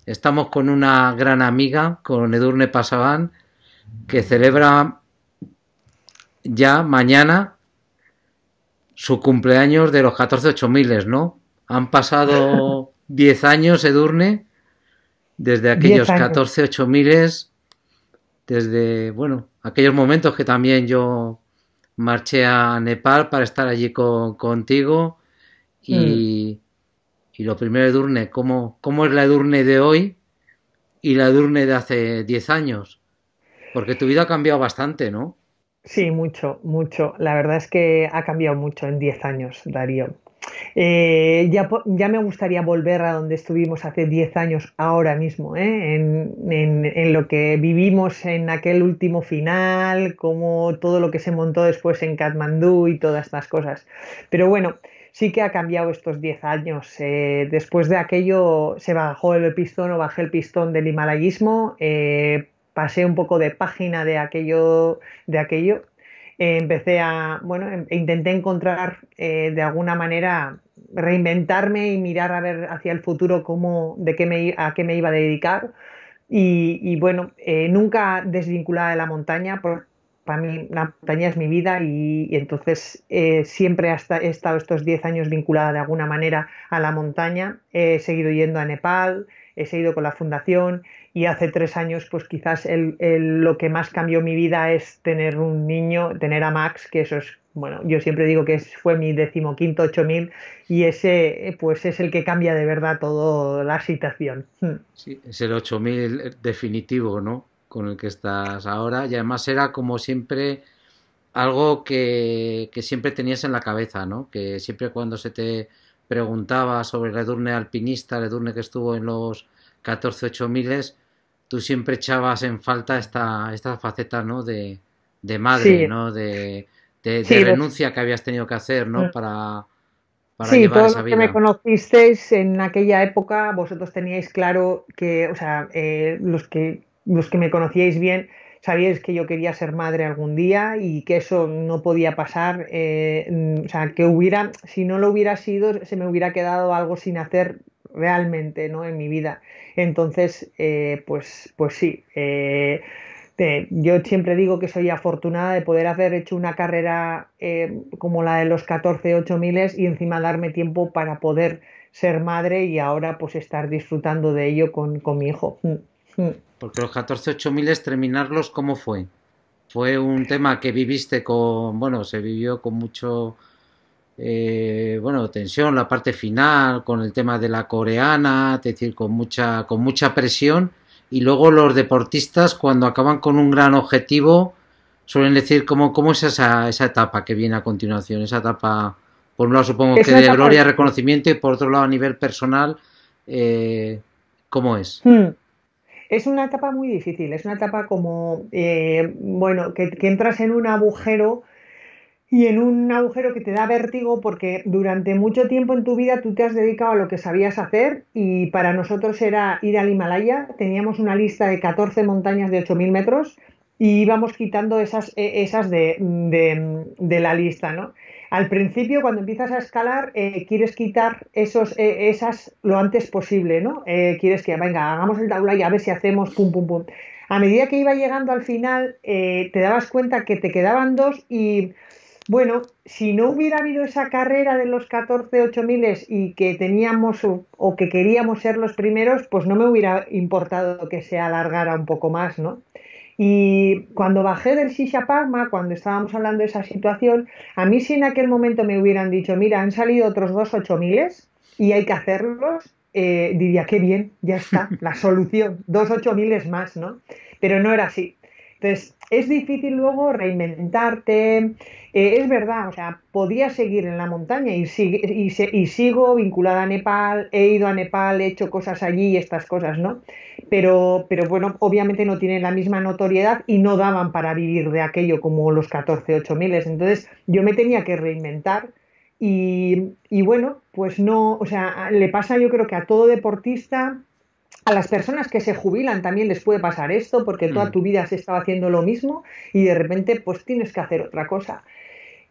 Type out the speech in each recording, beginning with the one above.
estamos con una gran amiga, con Edurne Pasaban, que celebra ya mañana su cumpleaños de los 14 miles, ¿no? Han pasado 10 años, Edurne, desde 10 aquellos años. 14 miles, desde, bueno, aquellos momentos que también yo marché a Nepal para estar allí contigo Mm. y, y lo primero, Edurne, ¿cómo es la Edurne de hoy y la Edurne de hace 10 años? Porque tu vida ha cambiado bastante, ¿no? Sí, mucho, mucho. La verdad es que ha cambiado mucho en 10 años, Darío. Ya me gustaría volver a donde estuvimos hace 10 años ahora mismo, ¿eh? En lo que vivimos en aquel último final, como todo lo que se montó después en Katmandú y todas estas cosas. Pero bueno, sí que ha cambiado estos 10 años. Después de aquello se bajó el pistón o bajé el pistón del himalayismo, pasé un poco de página de aquello. Empecé bueno, intenté encontrar de alguna manera reinventarme y mirar a ver hacia el futuro a qué me iba a dedicar. Y bueno, nunca desvinculada de la montaña, porque para mí la montaña es mi vida y entonces siempre he estado estos 10 años vinculada de alguna manera a la montaña. He seguido yendo a Nepal, he seguido con la fundación y hace 3 años pues quizás lo que más cambió mi vida es tener un niño, tener a Max, que eso es, bueno, yo siempre digo que fue mi 15.000 y ese pues es el que cambia de verdad toda la situación. Sí, es el 8000 definitivo, ¿no? Con el que estás ahora. Y además era como siempre algo que siempre tenías en la cabeza, ¿no? Que siempre cuando se te preguntaba sobre el Edurne alpinista, el Edurne que estuvo en los 14 miles, tú siempre echabas en falta esta faceta, ¿no? De madre, Sí, ¿no? De sí, renuncia que habías tenido que hacer, ¿no? Para sí, llevar todos esa los que me vida. conocisteis en aquella época, vosotros teníais claro que, o sea, los que me conocíais bien, sabíais que yo quería ser madre algún día y que eso no podía pasar. O sea, si no lo hubiera sido, se me hubiera quedado algo sin hacer realmente, ¿no? En mi vida. Entonces, pues sí. Yo siempre digo que soy afortunada de poder haber hecho una carrera como la de los 14 miles y encima darme tiempo para poder ser madre y ahora pues estar disfrutando de ello con mi hijo. Porque los 14 miles terminarlos, ¿cómo fue? Fue un tema que viviste bueno, se vivió con mucho, bueno, tensión, la parte final, con el tema de la coreana, es decir, con mucha presión. Y luego los deportistas, cuando acaban con un gran objetivo, suelen decir cómo es esa etapa que viene a continuación. Esa etapa, por un lado, supongo Es que una de etapa gloria, difícil. reconocimiento, y por otro lado, a nivel personal, eh, ¿cómo es? Mm. Es una etapa muy difícil, es una etapa como, bueno, que entras en un agujero. Y en un agujero que te da vértigo porque durante mucho tiempo en tu vida tú te has dedicado a lo que sabías hacer y para nosotros era ir al Himalaya. Teníamos una lista de 14 montañas de 8.000 metros y íbamos quitando esas de la lista, ¿no? Al principio, cuando empiezas a escalar, quieres quitar esas lo antes posible, ¿no? Quieres que, venga, hagamos el taula y a ver si hacemos pum, pum, pum. A medida que iba llegando al final, te dabas cuenta que te quedaban dos y bueno, si no hubiera habido esa carrera de los 14 miles y que teníamos o que queríamos ser los primeros, pues no me hubiera importado que se alargara un poco más, ¿no? Y cuando bajé del Shisha Pagma, cuando estábamos hablando de esa situación, a mí si en aquel momento me hubieran dicho, mira, han salido otros 2 8 miles y hay que hacerlos, diría, qué bien, ya está, la solución, 2 8 miles más, ¿no? Pero no era así. Entonces, es difícil luego reinventarte. Es verdad, o sea, podía seguir en la montaña y sigo vinculada a Nepal, he ido a Nepal, he hecho cosas allí y estas cosas, ¿no? Pero bueno, obviamente no tienen la misma notoriedad y no daban para vivir de aquello como los 14 8 miles. Entonces yo me tenía que reinventar y bueno, pues no, o sea, le pasa yo creo que a todo deportista, a las personas que se jubilan también les puede pasar esto porque toda Hmm. tu vida has estado haciendo lo mismo y de repente pues tienes que hacer otra cosa.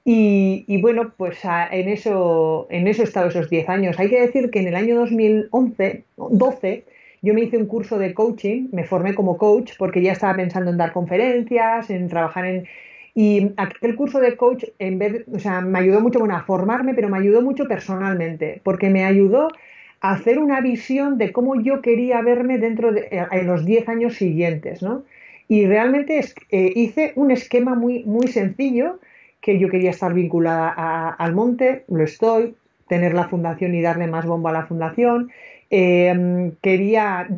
Y bueno, pues en eso he estado esos 10 años. Hay que decir que en el año 2011, 12 yo me hice un curso de coaching, me formé como coach porque ya estaba pensando en dar conferencias, en trabajar en... Y aquel curso de coach, en vez o sea, me ayudó mucho, bueno, a formarme, pero me ayudó mucho personalmente, porque me ayudó a hacer una visión de cómo yo quería verme dentro de en los 10 años siguientes, ¿no? Y realmente hice un esquema muy sencillo, que yo quería estar vinculada al monte, lo estoy, tener la fundación y darle más bombo a la fundación. Quería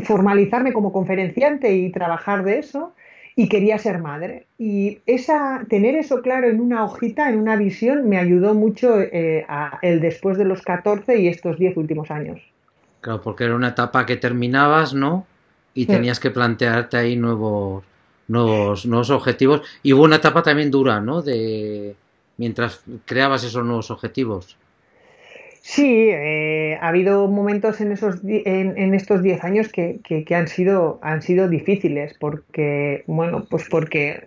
formalizarme como conferenciante y trabajar de eso, y quería ser madre. Y tener eso claro en una hojita, en una visión, me ayudó mucho el después de los 14 y estos 10 últimos años. Claro, porque era una etapa que terminabas, ¿no? Y Mm. tenías que plantearte ahí nuevos objetivos. Y hubo una etapa también dura, ¿no? De mientras creabas esos nuevos objetivos. Sí, ha habido momentos en estos 10 años que han sido difíciles porque, bueno, pues porque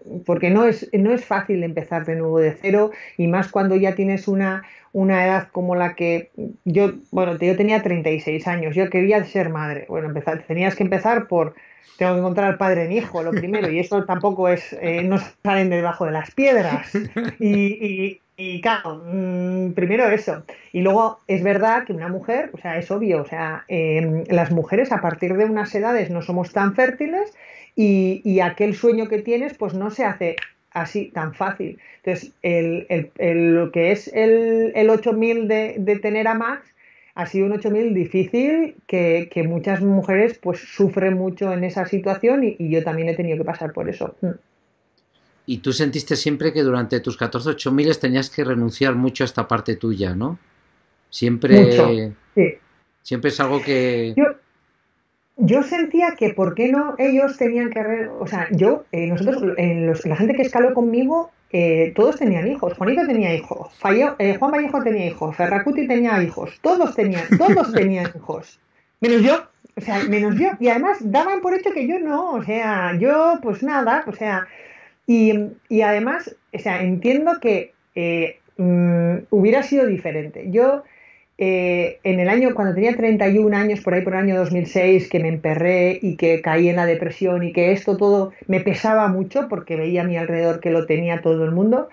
no es fácil empezar de nuevo de cero, y más cuando ya tienes una edad como la que yo, bueno, yo tenía 36 años, yo quería ser madre. Bueno, tenías que empezar tengo que encontrar al padre en hijo, lo primero, y eso tampoco no salen de debajo de las piedras. Y claro, primero eso. Y luego es verdad que una mujer, o sea, es obvio, o sea, las mujeres a partir de unas edades no somos tan fértiles, y aquel sueño que tienes pues no se hace así tan fácil. Entonces, lo que es el 8000 de tener a Max ha sido un 8000 difícil, que muchas mujeres pues sufren mucho en esa situación, y yo también he tenido que pasar por eso. Y tú sentiste siempre que durante tus 14 8000 tenías que renunciar mucho a esta parte tuya, ¿no? Mucho. Siempre, Sí. siempre es algo que... Yo, Yo sentía que por qué no ellos tenían que... O sea, nosotros, la gente que escaló conmigo, todos tenían hijos. Juanito tenía hijos, Juan Vallejo tenía hijos, Ferracuti tenía hijos, todos tenían hijos. Menos yo, o sea, menos yo. Y además daban por hecho que yo no, o sea, yo pues nada, o sea, y además, o sea, entiendo que hubiera sido diferente. Yo en el año, cuando tenía 31 años, por ahí por el año 2006, que me emperré y que caí en la depresión, y que esto todo me pesaba mucho porque veía a mi alrededor que lo tenía todo el mundo,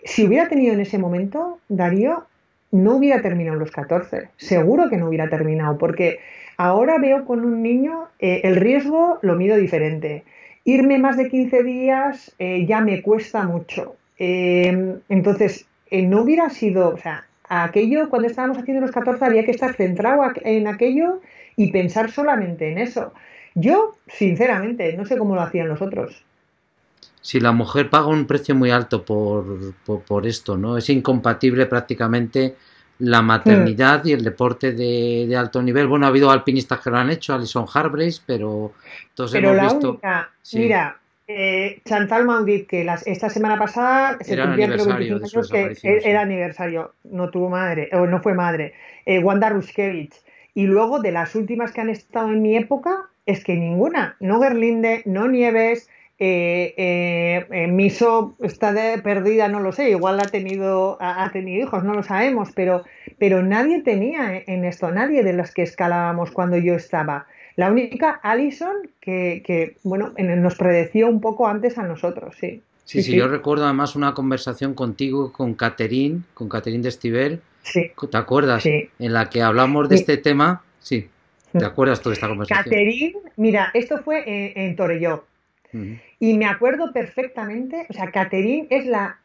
si hubiera tenido en ese momento, Darío, no hubiera terminado los 14. Seguro que no hubiera terminado, porque ahora veo con un niño el riesgo lo mido diferente. Irme más de 15 días ya me cuesta mucho. Entonces, no hubiera sido, o sea, aquello, cuando estábamos haciendo los 14 había que estar centrado en aquello y pensar solamente en eso. Yo, sinceramente, no sé cómo lo hacían los otros. Si la mujer paga un precio muy alto por esto, ¿no? Es incompatible prácticamente la Hmm. maternidad y el deporte de alto nivel. Bueno, ha habido alpinistas que lo han hecho, Alison Hargreaves, pero todos Pero hemos la visto, única, sí, mira, Chantal Maudit, que esta semana pasada se era el cumplían creo aniversario 25 de su años, que desaparición, sí. era aniversario, no tuvo madre, o no fue madre. Wanda Ruskevich. Y luego de las últimas que han estado en mi época, es que ninguna, no Gerlinde, no Nieves, Miso está perdida, no lo sé, igual ha tenido hijos, no lo sabemos, pero nadie tenía en esto, nadie de los que escalábamos cuando yo estaba. La única Allison bueno, nos predeció un poco antes a nosotros, sí. Sí, Sí, sí, yo sí, recuerdo además una conversación contigo, con Catherine de Estivel, sí, ¿te acuerdas? sí. En la que hablamos de Mi- este tema, sí, ¿te acuerdas tú de esta conversación? Catherine, mira, esto fue en Torelló, Ujú. y me acuerdo perfectamente, o sea, Catherine es la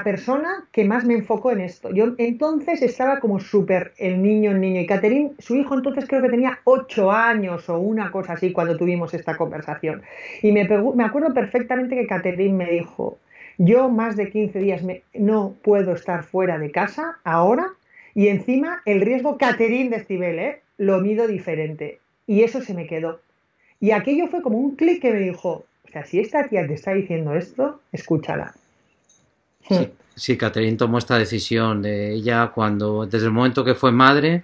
persona que más me enfocó en esto. Yo entonces estaba como súper el niño, y Catherine, su hijo entonces creo que tenía 8 años o una cosa así cuando tuvimos esta conversación. Y me acuerdo perfectamente que Catherine me dijo, yo más de 15 días no puedo estar fuera de casa ahora, y encima el riesgo Catherine de Cibel, lo mido diferente. Y eso se me quedó. Y aquello fue como un clic que me dijo, o sea, si esta tía te está diciendo esto, escúchala. Sí, sí, Catherine tomó esta decisión de ella cuando, desde el momento que fue madre,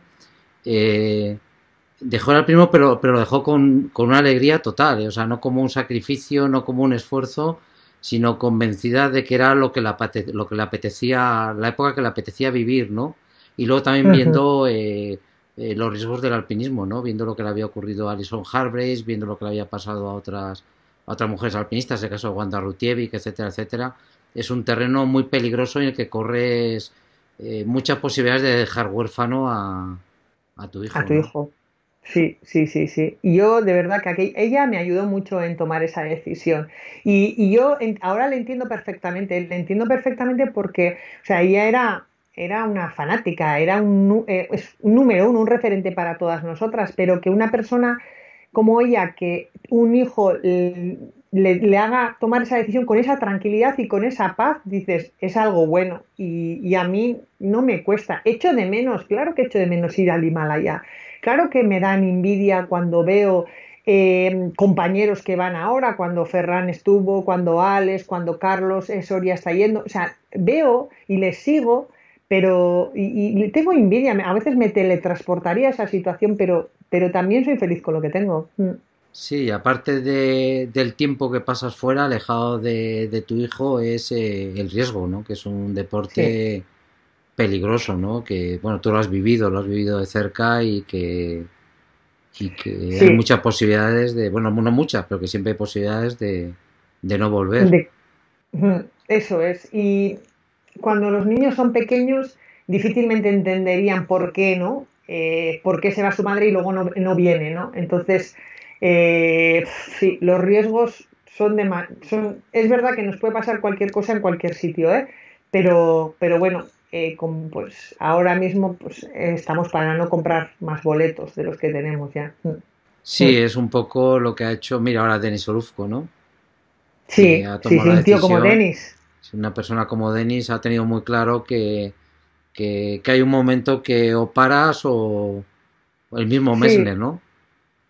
eh, dejó al primo, pero lo dejó con una alegría total, o sea, no como un sacrificio, no como un esfuerzo, sino convencida de que era lo que le apetecía, la época que le apetecía vivir, ¿no? Y luego también viendo los riesgos del alpinismo, ¿no? Viendo lo que le había ocurrido a Alison Hargreaves, viendo lo que le había pasado a otras mujeres alpinistas, el caso de Wanda Rutievich, etcétera, etcétera. Es un terreno muy peligroso en el que corres muchas posibilidades de dejar huérfano a tu A hijo, tu ¿no? hijo. Sí, sí, sí, sí. Y yo de verdad que ella me ayudó mucho en tomar esa decisión. Y yo ahora le entiendo perfectamente porque, o sea, ella era una fanática, era es un número uno, un referente para todas nosotras, pero que una persona como ella, que un hijo le haga tomar esa decisión con esa tranquilidad y con esa paz, dices, es algo bueno. Y a mí no me cuesta. Echo de menos, claro que echo de menos ir al Himalaya. Claro que me dan envidia cuando veo compañeros que van ahora, cuando Ferran estuvo, cuando Alex, cuando Carlos Soria está yendo. O sea, veo y les sigo, pero y tengo envidia. A veces me teletransportaría a esa situación, pero también soy feliz con lo que tengo. Mm. Sí, aparte del tiempo que pasas fuera, alejado de tu hijo, es el riesgo, ¿no? Que es un Sí, deporte peligroso, ¿no? Que, bueno, tú lo has vivido de cerca y que hay sí. muchas posibilidades de, bueno, no muchas, pero que siempre hay posibilidades de no volver. De- eso es. Y cuando los niños son pequeños, difícilmente entenderían por qué, ¿no? Por qué se va su madre y luego no viene, ¿no? Entonces, eh, sí, los riesgos es verdad que nos puede pasar cualquier cosa en cualquier sitio, ¿eh? Pero bueno, pues ahora mismo pues, estamos para no comprar más boletos de los que tenemos ya. Sí, es un poco lo que ha hecho, mira, ahora Denis Orozco, ¿no? Que Sí, ha sí, tomado sí, la un tío como decisión. Denis. Si una persona como Denis ha tenido muy claro que hay un momento que o paras o el mismo Sí, Messner, ¿no?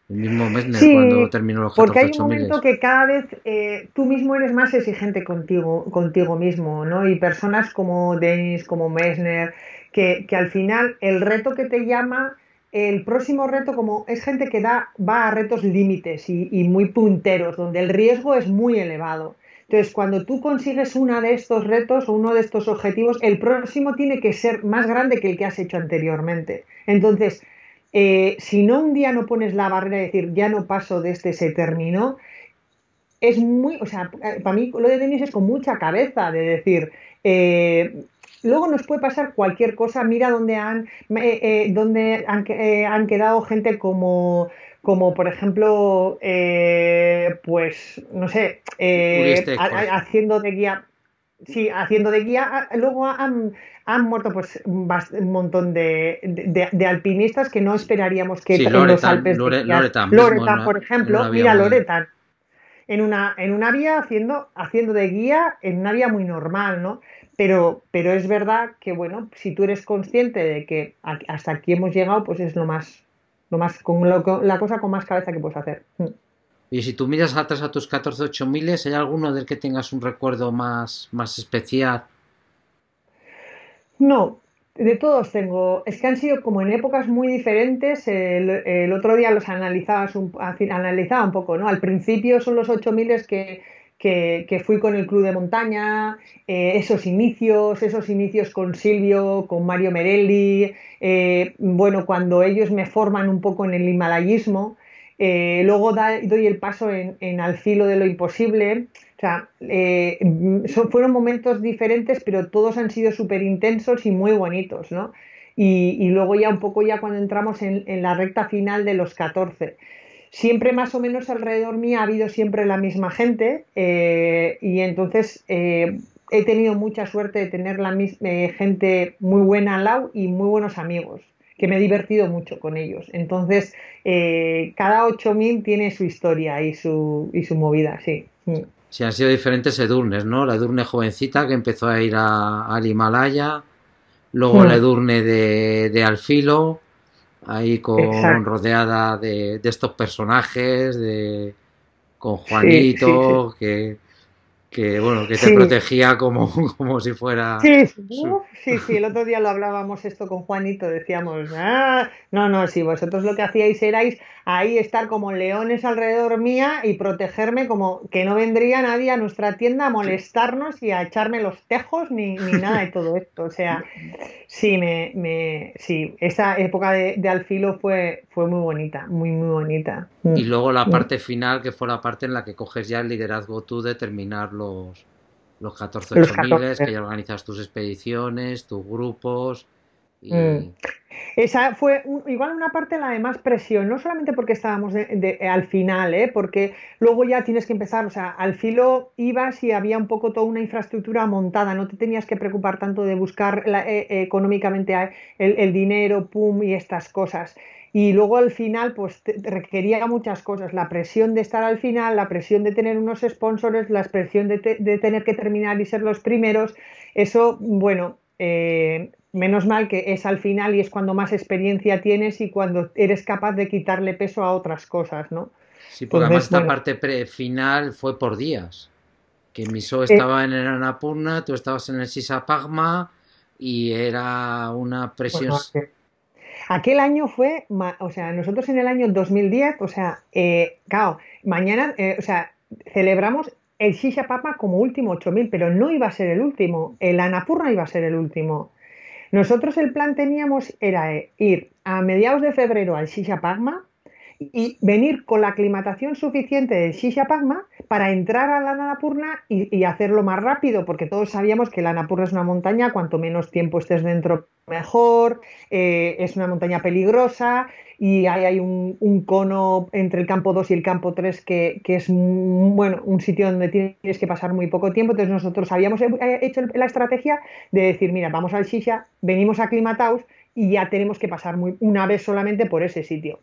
El mismo Messner cuando sí, terminó los porque 14 hay un 8 momento miles. que cada vez tú mismo eres más exigente contigo mismo, ¿no? Y personas como Denis, como Messner, que al final el reto que te llama, el próximo reto, como es gente que va a retos límites y muy punteros, donde el riesgo es muy elevado. Entonces, cuando tú consigues uno de estos retos o uno de estos objetivos, el próximo tiene que ser más grande que el que has hecho anteriormente. Entonces, si no un día no pones la barrera de decir ya no paso de este, se terminó, es muy, o sea, para mí lo de Denis es con mucha cabeza, de decir, luego nos puede pasar cualquier cosa, mira dónde han quedado gente como por ejemplo, pues, no sé, Uriestek, por ejemplo. haciendo de guía. Sí, haciendo de guía, luego han muerto pues un montón de alpinistas que no esperaríamos que Sí, en los Loretan, Alpes de guías. Loretan mismo Loretan, por en una ejemplo, vía mira muy... Loretan, en una vía haciendo de guía, en una vía muy normal, ¿no? Pero es verdad que, bueno, si tú eres consciente de que hasta aquí hemos llegado, pues es la cosa con más cabeza que puedes hacer. Y si tú miras atrás a tus 14 8 miles, ¿hay alguno del que tengas un recuerdo más especial? No, de todos tengo. Es que han sido como en épocas muy diferentes. El otro día los analizaba un poco, ¿no? Al principio son los 8000 que fui con el club de montaña, esos inicios con Silvio, con Mario Merelli, bueno, cuando ellos me forman un poco en el himalayismo, luego doy el paso en Al filo de lo imposible. O sea, fueron momentos diferentes, pero todos han sido súper intensos y muy bonitos, ¿no? Y luego ya un poco ya cuando entramos en la recta final de los 14. Siempre más o menos alrededor mía ha habido siempre la misma gente y entonces he tenido mucha suerte de tener gente muy buena al lado y muy buenos amigos, que me he divertido mucho con ellos. Entonces, cada 8000 tiene su historia y su movida, sí. Mm. Sí, han sido diferentes Edurnes, ¿no? La Edurne jovencita que empezó a ir al Himalaya, luego la Mm. Edurne de Alfilo, ahí Exacto. rodeada de estos personajes, con Sí, sí, sí. Juanito, que bueno, que te Sí, protegía como, como si fuera sí, su... sí, sí, el otro día lo hablábamos esto con Juanito, decíamos, no, no, si vosotros lo que hacíais erais ahí estar como leones alrededor mía y protegerme como que no vendría nadie a nuestra tienda a molestarnos y a echarme los tejos ni nada de todo esto. O sea, sí, sí, esa época de Alfilo fue muy bonita, muy bonita. Y luego la Mm. parte final, que fue la parte en la que coges ya el liderazgo tú de terminar los Los 14.000, que 14. ya organizas tus expediciones, tus grupos Mm. y... Esa fue igual una parte la de más presión, no solamente porque estábamos al final, ¿eh? Porque luego ya tienes que empezar, o sea, al filo ibas y había un poco toda una infraestructura montada, no te tenías que preocupar tanto de buscar económicamente el dinero, pum, y estas cosas. Y luego al final, pues te requería muchas cosas, la presión de estar al final, la presión de tener unos sponsors, la presión de tener que terminar y ser los primeros, eso, bueno, menos mal que es al final y es cuando más experiencia tienes y cuando eres capaz de quitarle peso a otras cosas, ¿no? Sí, porque además Entonces, esta bueno, parte final fue por días, que Miso eh, estaba en el Annapurna, tú estabas en el Sisapagma y era una presión... bueno, aquel año fue, o sea, nosotros en el año 2010, o sea, claro, mañana, o sea, celebramos el Shisha Papa como último 8000, pero no iba a ser el último, el Annapurna iba a ser el último. Nosotros el plan teníamos era ir a mediados de febrero al Shisha Pagma y venir con la aclimatación suficiente del Shisha Pagma para entrar a la Annapurna y hacerlo más rápido, porque todos sabíamos que la Annapurna es una montaña, cuanto menos tiempo estés dentro, mejor, es una montaña peligrosa y hay un cono entre el campo 2 y el campo 3 que es bueno, un sitio donde tienes que pasar muy poco tiempo. Entonces nosotros habíamos hecho la estrategia de decir, mira, vamos al Shisha, venimos aclimatados y ya tenemos que pasar una vez solamente por ese sitio.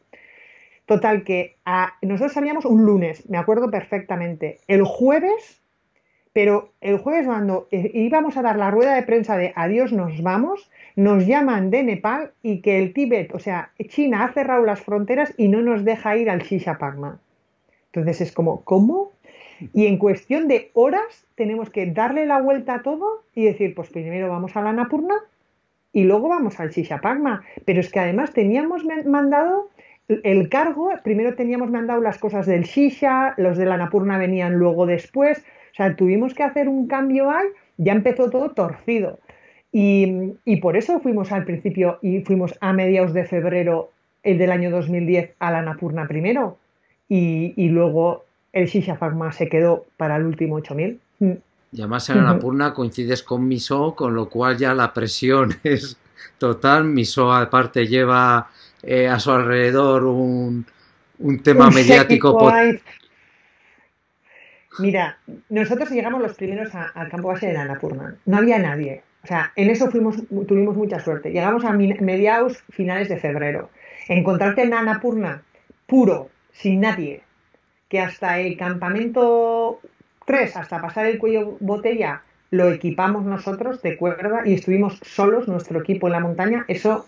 Total, que nosotros salíamos un lunes, me acuerdo perfectamente. El jueves, pero el jueves cuando íbamos a dar la rueda de prensa de adiós, nos vamos, nos llaman de Nepal y que el Tíbet, o sea, China ha cerrado las fronteras y no nos deja ir al Shisha Pagma. Entonces es como, ¿cómo? Y en cuestión de horas tenemos que darle la vuelta a todo y decir, pues primero vamos a la Annapurna y luego vamos al Shisha Pagma. Pero es que además teníamos mandado el cargo, primero teníamos mandado las cosas del Shisha, los de la Annapurna venían luego después, o sea, tuvimos que hacer un cambio ahí, ya empezó todo torcido. Y por eso fuimos al principio y fuimos a mediados de febrero el del año 2010 a la Annapurna primero y luego el Shisha Pagma se quedó para el último 8000. Y además en Annapurna coincides con Miso, con lo cual ya la presión es total. Miso aparte lleva a su alrededor un tema Un mediático séquito ahí. Mira, nosotros llegamos los primeros al campo base de la Annapurna. No había nadie. O sea, en eso tuvimos mucha suerte. Llegamos a mediados, finales de febrero. Encontrarte en la Annapurna puro, sin nadie, que hasta el campamento 3, hasta pasar el cuello botella, lo equipamos nosotros de cuerda y estuvimos solos, nuestro equipo en la montaña. Eso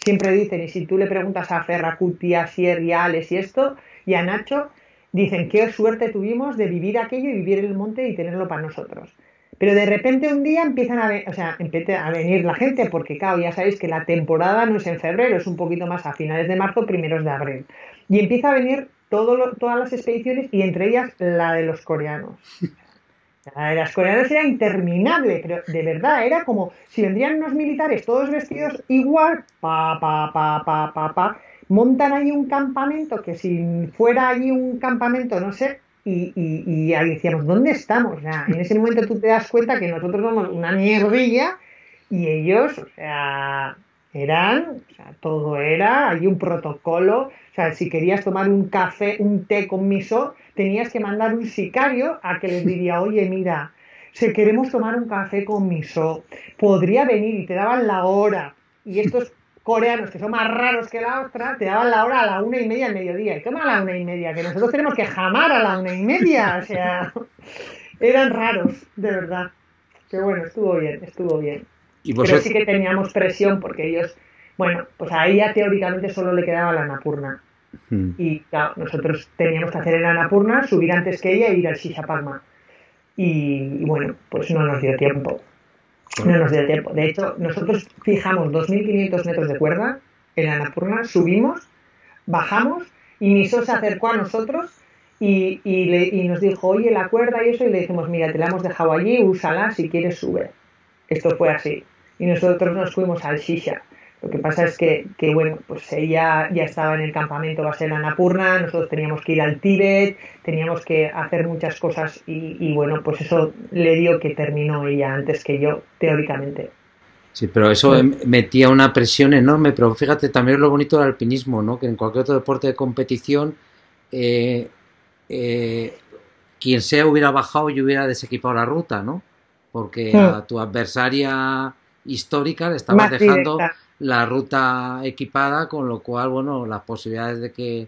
siempre dicen, y si tú le preguntas a Ferracuti, a Sier y a Alex y esto, y a Nacho, dicen qué suerte tuvimos de vivir aquello y vivir en el monte y tenerlo para nosotros. Pero de repente un día empiezan o sea, empieza a venir la gente, porque claro, ya sabéis que la temporada no es en febrero, es un poquito más a finales de marzo, primeros de abril. Y empieza a venir todas las expediciones y entre ellas la de los coreanos. La de las coreanas era interminable, pero de verdad era como si vendrían unos militares todos vestidos igual, montan allí un campamento que si fuera allí un campamento, no sé, y ahí decíamos, ¿dónde estamos? O sea, en ese momento tú te das cuenta que nosotros somos una mierdilla y ellos, o sea, o sea, todo era, hay un protocolo, o sea, si querías tomar un café, un té con miso, tenías que mandar un sicario a que les diría, oye, mira, si queremos tomar un café con miso, podría venir y te daban la hora. Y estos coreanos, que son más raros que la otra, te daban la hora a la 1:30 del mediodía. ¿Y cómo a la 1:30? Que nosotros tenemos que jamar a la 1:30. O sea, eran raros, de verdad. Pero bueno, estuvo bien, estuvo bien. y Pero sí vosotros... que teníamos presión porque ellos, bueno, pues a ella teóricamente solo le quedaba la Annapurna. Y claro, nosotros teníamos que hacer el Annapurna, subir antes que ella e ir al Shisha Pagma. y bueno, pues no nos dio tiempo. Bueno, No nos dio tiempo. De hecho, nosotros fijamos 2.500 metros de cuerda en la Annapurna, subimos, bajamos y Miso se acercó a nosotros y nos dijo, oye, la cuerda y eso, y le dijimos, mira, te la hemos dejado allí, úsala, si quieres sube. Esto fue así. Y nosotros nos fuimos al Shisha. Lo que pasa es que bueno, pues ella ya estaba en el campamento base de la Annapurna, nosotros teníamos que ir al Tíbet, teníamos que hacer muchas cosas y bueno, pues eso le dio que terminó ella antes que yo, teóricamente. sí, pero eso metía una presión enorme, pero fíjate, también es lo bonito del alpinismo, ¿no? Que en cualquier otro deporte de competición, eh, eh, quien sea hubiera bajado y hubiera desequipado la ruta, ¿no? Porque Mm, a tu adversaria histórica le estabas más dejando directa. la ruta equipada, con lo cual, bueno, las posibilidades de que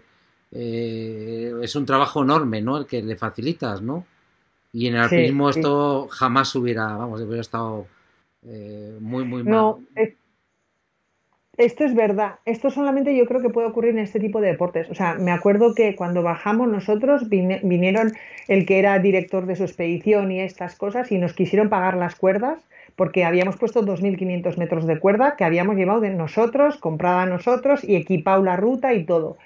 es un trabajo enorme, ¿no? El que le facilitas, ¿no? Y en el Sí, alpinismo sí. esto jamás hubiera, vamos, hubiera estado muy, muy mal. No, esto es verdad. Esto solamente yo creo que puede ocurrir en este tipo de deportes. O sea, me acuerdo que cuando bajamos nosotros vinieron el que era director de su expedición y estas cosas y nos quisieron pagar las cuerdas porque habíamos puesto 2.500 metros de cuerda que habíamos llevado de nosotros, comprada nosotros y equipado la ruta y todo.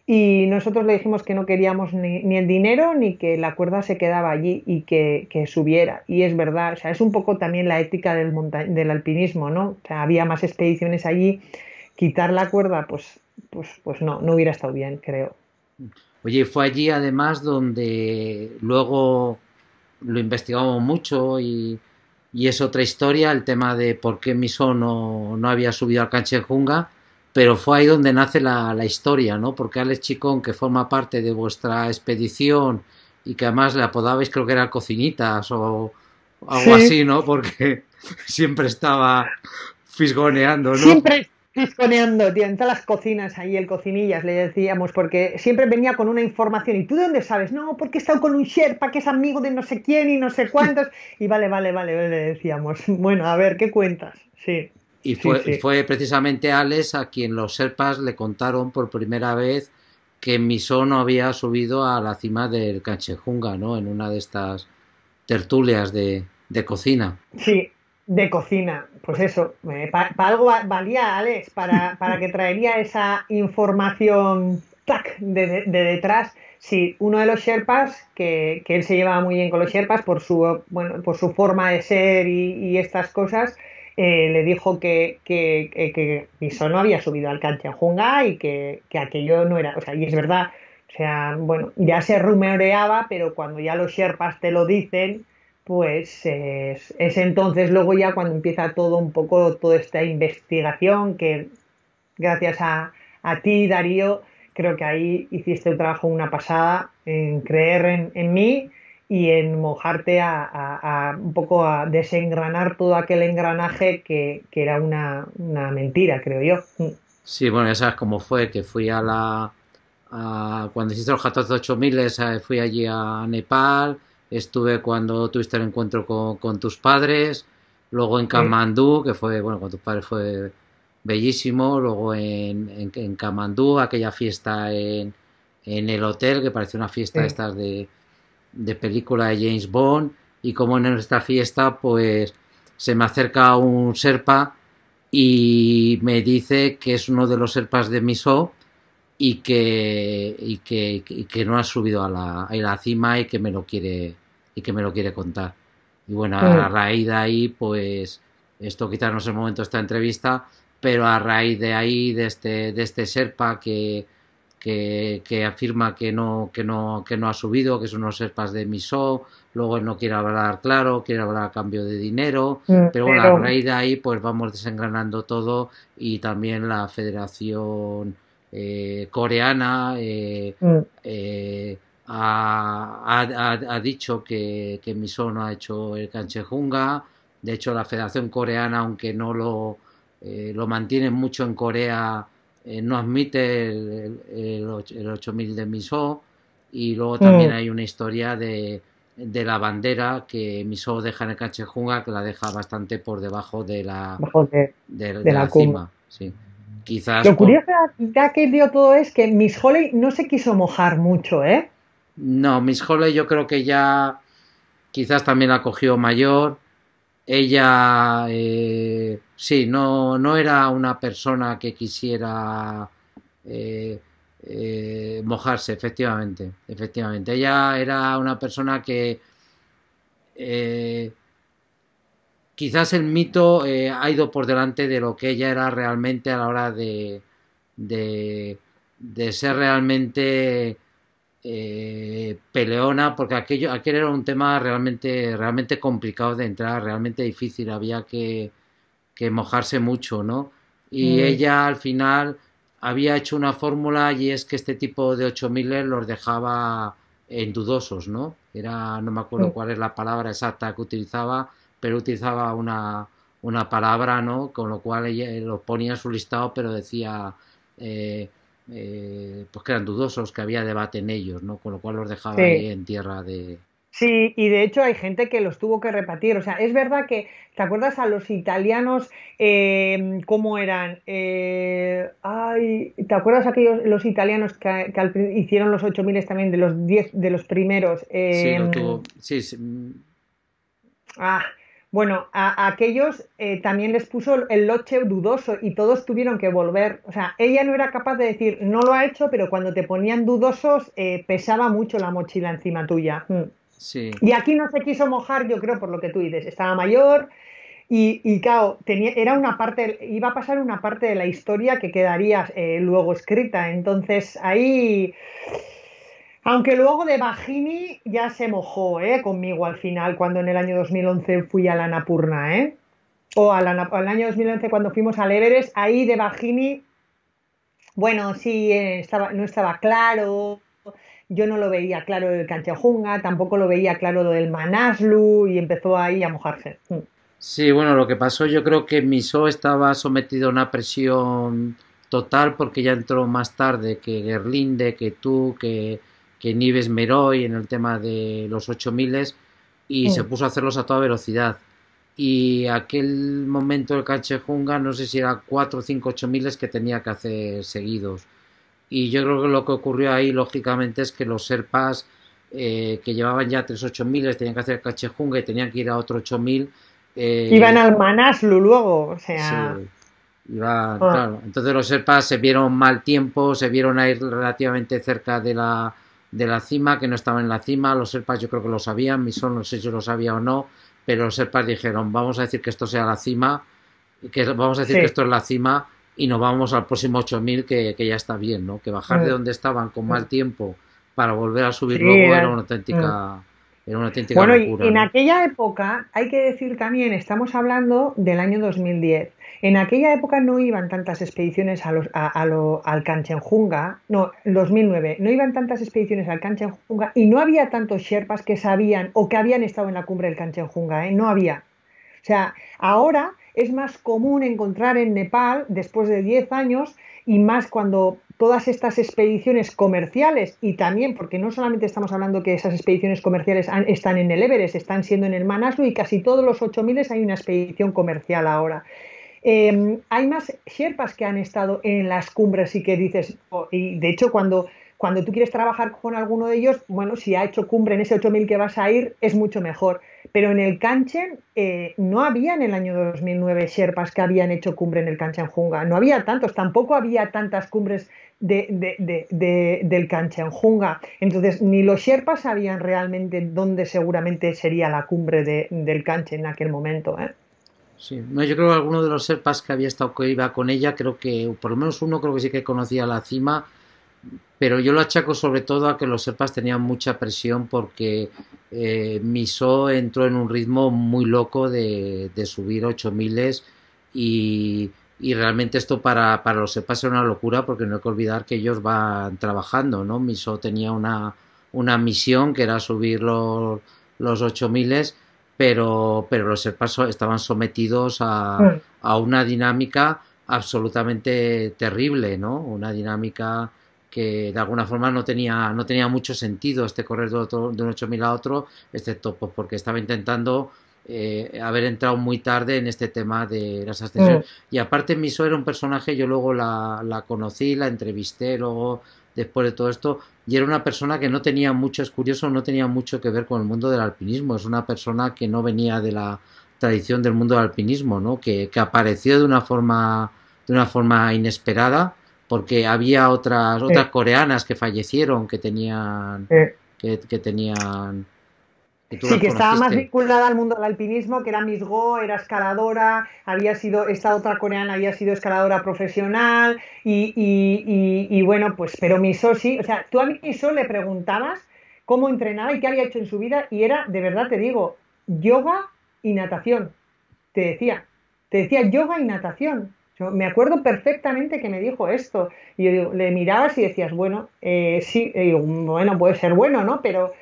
Y nosotros le dijimos que no queríamos ni el dinero ni que la cuerda se quedaba allí y que subiera. Y es verdad, o sea, es un poco también la ética del alpinismo, ¿no? O sea, había más expediciones allí, quitar la cuerda, pues no, no hubiera estado bien, creo. Oye, fue allí además donde luego lo investigamos mucho y es otra historia, el tema de por qué Miso no había subido al Canchenjunga, pero fue ahí donde nace la historia, ¿no? Porque Alex Chicón, que forma parte de vuestra expedición y que además le apodabais, creo que era Cocinitas o algo Sí, así, ¿no? Porque siempre estaba fisgoneando, ¿no? siempre pisconeando, tío, en todas las cocinas ahí, el cocinillas, le decíamos, porque siempre venía con una información. ¿Y tú de dónde sabes? No, porque he estado con un Sherpa que es amigo de no sé quién y no sé cuántos. Y vale, vale, vale, vale, le decíamos. Bueno, a ver, ¿qué cuentas? Sí, Y sí, fue, sí. fue precisamente Alex a quien los Serpas le contaron por primera vez que Miso no había subido a la cima del Canchenjunga, ¿no? En una de estas tertulias de cocina. Sí, de cocina. Pues eso, para algo valía Alex, para que traería esa información tac, de detrás. Sí, uno de los Sherpas, que él se llevaba muy bien con los Sherpas por su, bueno, por su forma de ser y estas cosas, le dijo que Miso no había subido al Kanchenjunga y que aquello no era, o sea, y es verdad, o sea, bueno, ya se rumoreaba, pero cuando ya los Sherpas te lo dicen pues es entonces luego ya cuando empieza todo un poco, toda esta investigación que gracias a ti, Darío, creo que ahí hiciste un trabajo una pasada en creer en mí y en mojarte a un poco a desengranar todo aquel engranaje que era una mentira, creo yo. Sí, bueno, ya sabes cómo fue, que fui cuando hiciste los 14 8000, fui allí a Nepal, estuve cuando tuviste el encuentro con tus padres, luego en Sí, Kamandú, que fue, bueno, con tus padres fue bellísimo, luego en Kamandú, aquella fiesta en el hotel, que parecía una fiesta de sí. estas de película de James Bond, y como en esta fiesta, pues se me acerca un serpa y me dice que es uno de los serpas de Miso y que no ha subido a la cima y que me lo quiere contar. Y bueno, a Mm, raíz de ahí, pues esto quizás no es el momento de esta entrevista, pero a raíz de ahí, de este Serpa que afirma que no ha subido, que son unos Serpas de Miso, luego él no quiere hablar claro, quiere hablar a cambio de dinero, pero bueno, a pero raíz de ahí pues vamos desengranando todo y también la Federación Coreana mm, ha dicho que Miso no ha hecho el Kanchejunga. De hecho, la Federación Coreana, aunque no lo mantiene mucho en Corea, no admite el 8000 de Miso. Y luego también mm, hay una historia de la bandera que Miso deja en el Kanchejunga, que la deja bastante por debajo de la, bajo de, de de la la cumbre. cima. Sí. Quizás Lo por, curioso de aquel dio todo es que Miss Holly no se quiso mojar mucho, ¿eh? No, Miss Holley yo creo que ya, quizás también la cogió mayor. Ella, sí, no era una persona que quisiera eh, mojarse, efectivamente, efectivamente. Ella era una persona que eh, quizás el mito ha ido por delante de lo que ella era realmente a la hora de, de ser realmente peleona, porque aquel era un tema realmente complicado de entrar, realmente difícil, había que mojarse mucho, ¿no? Y Mm, ella al final había hecho una fórmula y es que este tipo de 8000 los dejaba en dudosos, ¿no? No me acuerdo mm. cuál es la palabra exacta que utilizaba, pero utilizaba una palabra, ¿no? Con lo cual ella lo ponía en su listado, pero decía eh, pues que eran dudosos, que había debate en ellos, ¿no? Con lo cual los dejaba ahí Sí. en tierra de... Sí, y de hecho hay gente que los tuvo que repartir. O sea, es verdad que, ¿te acuerdas a los italianos cómo eran? Ay, ¿te acuerdas aquellos los italianos hicieron los 8000 también de los 10 de los primeros? Sí, lo tuvo. Sí, sí, Ah, bueno, a aquellos también les puso el loche dudoso y todos tuvieron que volver. O sea, ella no era capaz de decir, no lo ha hecho, pero cuando te ponían dudosos pesaba mucho la mochila encima tuya. Mm. sí. Y aquí no se quiso mojar, yo creo, por lo que tú dices. Estaba mayor y claro, era una parte, iba a pasar una parte de la historia que quedaría luego escrita. Entonces ahí, aunque luego de Bajini ya se mojó conmigo al final, cuando en el año 2011 fui a la Napurna, ¿eh? O al año 2011 cuando fuimos al Everest, ahí de Bajini, bueno, sí, no estaba claro. Yo no lo veía claro del Canchenjunga, tampoco lo veía claro lo del Manaslu y empezó ahí a mojarse. Mm. Sí, bueno, lo que pasó yo creo que Misó estaba sometido a una presión total porque ya entró más tarde que Gerlinde, que tú, que Nives Meroy en el tema de los 8000 y se Mm. puso a hacerlos a toda velocidad. Y aquel momento del Canchejunga, no sé si era 4 o 5 8000 que tenía que hacer seguidos. Y yo creo que lo que ocurrió ahí, lógicamente, es que los Serpas que llevaban ya 3 8000 tenían que hacer Canchejunga y tenían que ir a otro 8000. Iban eh, al Manaslu luego, o sea. se iban, Ah, claro. Entonces los Serpas se vieron mal tiempo, se vieron a ir relativamente cerca de la cima, que no estaban en la cima. Los Serpas yo creo que lo sabían, Misón no sé si lo sabía o no, pero los Serpas dijeron, vamos a decir que esto sea la cima, vamos a decir que sí. esto es la cima y nos vamos al próximo 8000 que ya está bien, ¿no? Que bajar de Mm, donde estaban con mal mm. tiempo para volver a subir Sí, luego mm. era una auténtica Bueno, y locura, en ¿no? aquella época, hay que decir también, estamos hablando del año 2010. En aquella época no iban tantas expediciones al Canchenjunga, no, 2009, no iban tantas expediciones al Canchenjunga y no había tantos Sherpas que sabían o que habían estado en la cumbre del Canchenjunga, ¿eh? No había. O sea, ahora es más común encontrar en Nepal, después de 10 años, y más cuando todas estas expediciones comerciales, y también porque no solamente estamos hablando que esas expediciones comerciales están en el Everest, están siendo en el Manaslu y casi todos los 8000 hay una expedición comercial ahora. Hay más Sherpas que han estado en las cumbres y que dices, y de hecho cuando tú quieres trabajar con alguno de ellos, bueno, si ha hecho cumbre en ese 8000 que vas a ir, es mucho mejor. Pero en el Kanchen no había en el año 2009 Sherpas que habían hecho cumbre en el Kanchenjunga. No había tantos, tampoco había tantas cumbres del Kanchenjunga. Entonces, ni los Sherpas sabían realmente dónde seguramente sería la cumbre del Kanchen en aquel momento. ¿Eh? Sí, no, yo creo que alguno de los Serpas que había estado que iba con ella, creo que, por lo menos uno creo que sí que conocía la cima, pero yo lo achaco sobre todo a que los Serpas tenían mucha presión porque Miso entró en un ritmo muy loco de subir 8000 y realmente esto para los Serpas era una locura porque no hay que olvidar que ellos van trabajando, ¿no? Miso tenía una misión que era subir los 8000 pero los Serpas estaban sometidos Mm. a una dinámica absolutamente terrible, ¿no? Una dinámica que de alguna forma no tenía mucho sentido este correr de un 8000 a otro, excepto pues, porque estaba intentando haber entrado muy tarde en este tema de las Mm, ascensiones. Y aparte Miso era un personaje, yo luego la conocí, la entrevisté, luego después de todo esto, y era una persona que no tenía mucho, es curioso, no tenía mucho que ver con el mundo del alpinismo, es una persona que no venía de la tradición del mundo del alpinismo, ¿no? Que apareció de una forma inesperada, porque había otras eh, coreanas que fallecieron, eh. que tenían, que tú Sí, las que estaba más conociste. vinculada al mundo del alpinismo, que era Miss Go, era escaladora, esta otra coreana había sido escaladora profesional y bueno, pues, pero Miso sí, o sea, tú a Miso le preguntabas cómo entrenaba y qué había hecho en su vida y era, de verdad te digo, yoga y natación, te decía, te decía yoga y natación. Yo me acuerdo perfectamente que me dijo esto y yo digo, le mirabas y decías, bueno, sí, digo, bueno, puede ser bueno, ¿no? Pero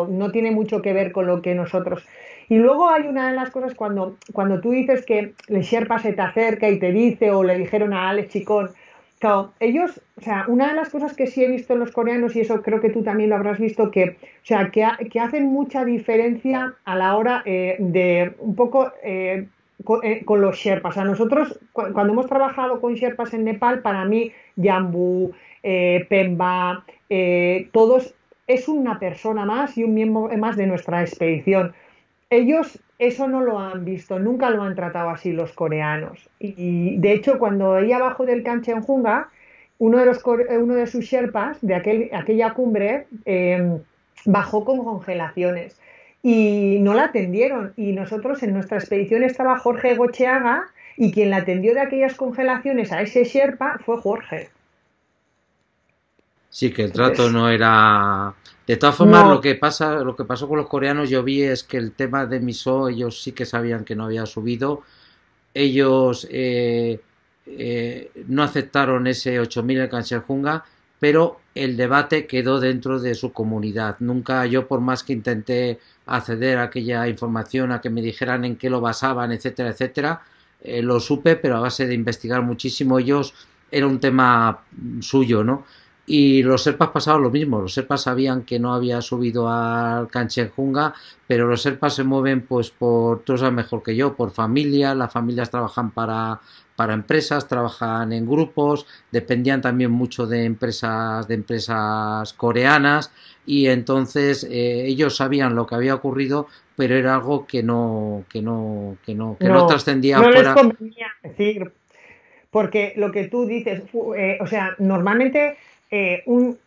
no tiene mucho que ver con lo que nosotros. Y luego hay una de las cosas cuando tú dices que el Sherpa se te acerca y te dice, o le dijeron a Alex Chicón, claro, ellos, o sea, una de las cosas que sí he visto en los coreanos, y eso creo que tú también lo habrás visto, o sea, que hacen mucha diferencia a la hora de un poco con los Sherpas. O sea, nosotros, cuando hemos trabajado con Sherpas en Nepal, para mí, Jambu, Pemba, todos es una persona más y un miembro más de nuestra expedición. Ellos eso no lo han visto, nunca lo han tratado así los coreanos. Y de hecho, cuando ella bajó del Kanchenjunga, uno de sus sherpas de aquella cumbre bajó con congelaciones y no la atendieron. Y nosotros en nuestra expedición estaba Jorge Gocheaga y quien la atendió de aquellas congelaciones a ese sherpa fue Jorge. Sí, que el trato Entonces, no era. De todas formas, no, lo que pasó con los coreanos, yo vi es que el tema de Miso, ellos sí que sabían que no había subido. Ellos no aceptaron ese 8000 en Cancherjunga, pero el debate quedó dentro de su comunidad. Nunca yo, por más que intenté acceder a aquella información, a que me dijeran en qué lo basaban, etcétera, etcétera, lo supe, pero a base de investigar muchísimo ellos, era un tema suyo, ¿no? Y los serpas pasaban lo mismo, los serpas sabían que no había subido al Kanchenjunga, pero los serpas se mueven, pues, tú sabes mejor que yo, por familia, las familias trabajan para empresas, trabajan en grupos, dependían también mucho de empresas coreanas, y entonces ellos sabían lo que había ocurrido, pero era algo que no no, trascendía no les fuera. convenía decir, porque lo que tú dices, o sea, normalmente, eh, un,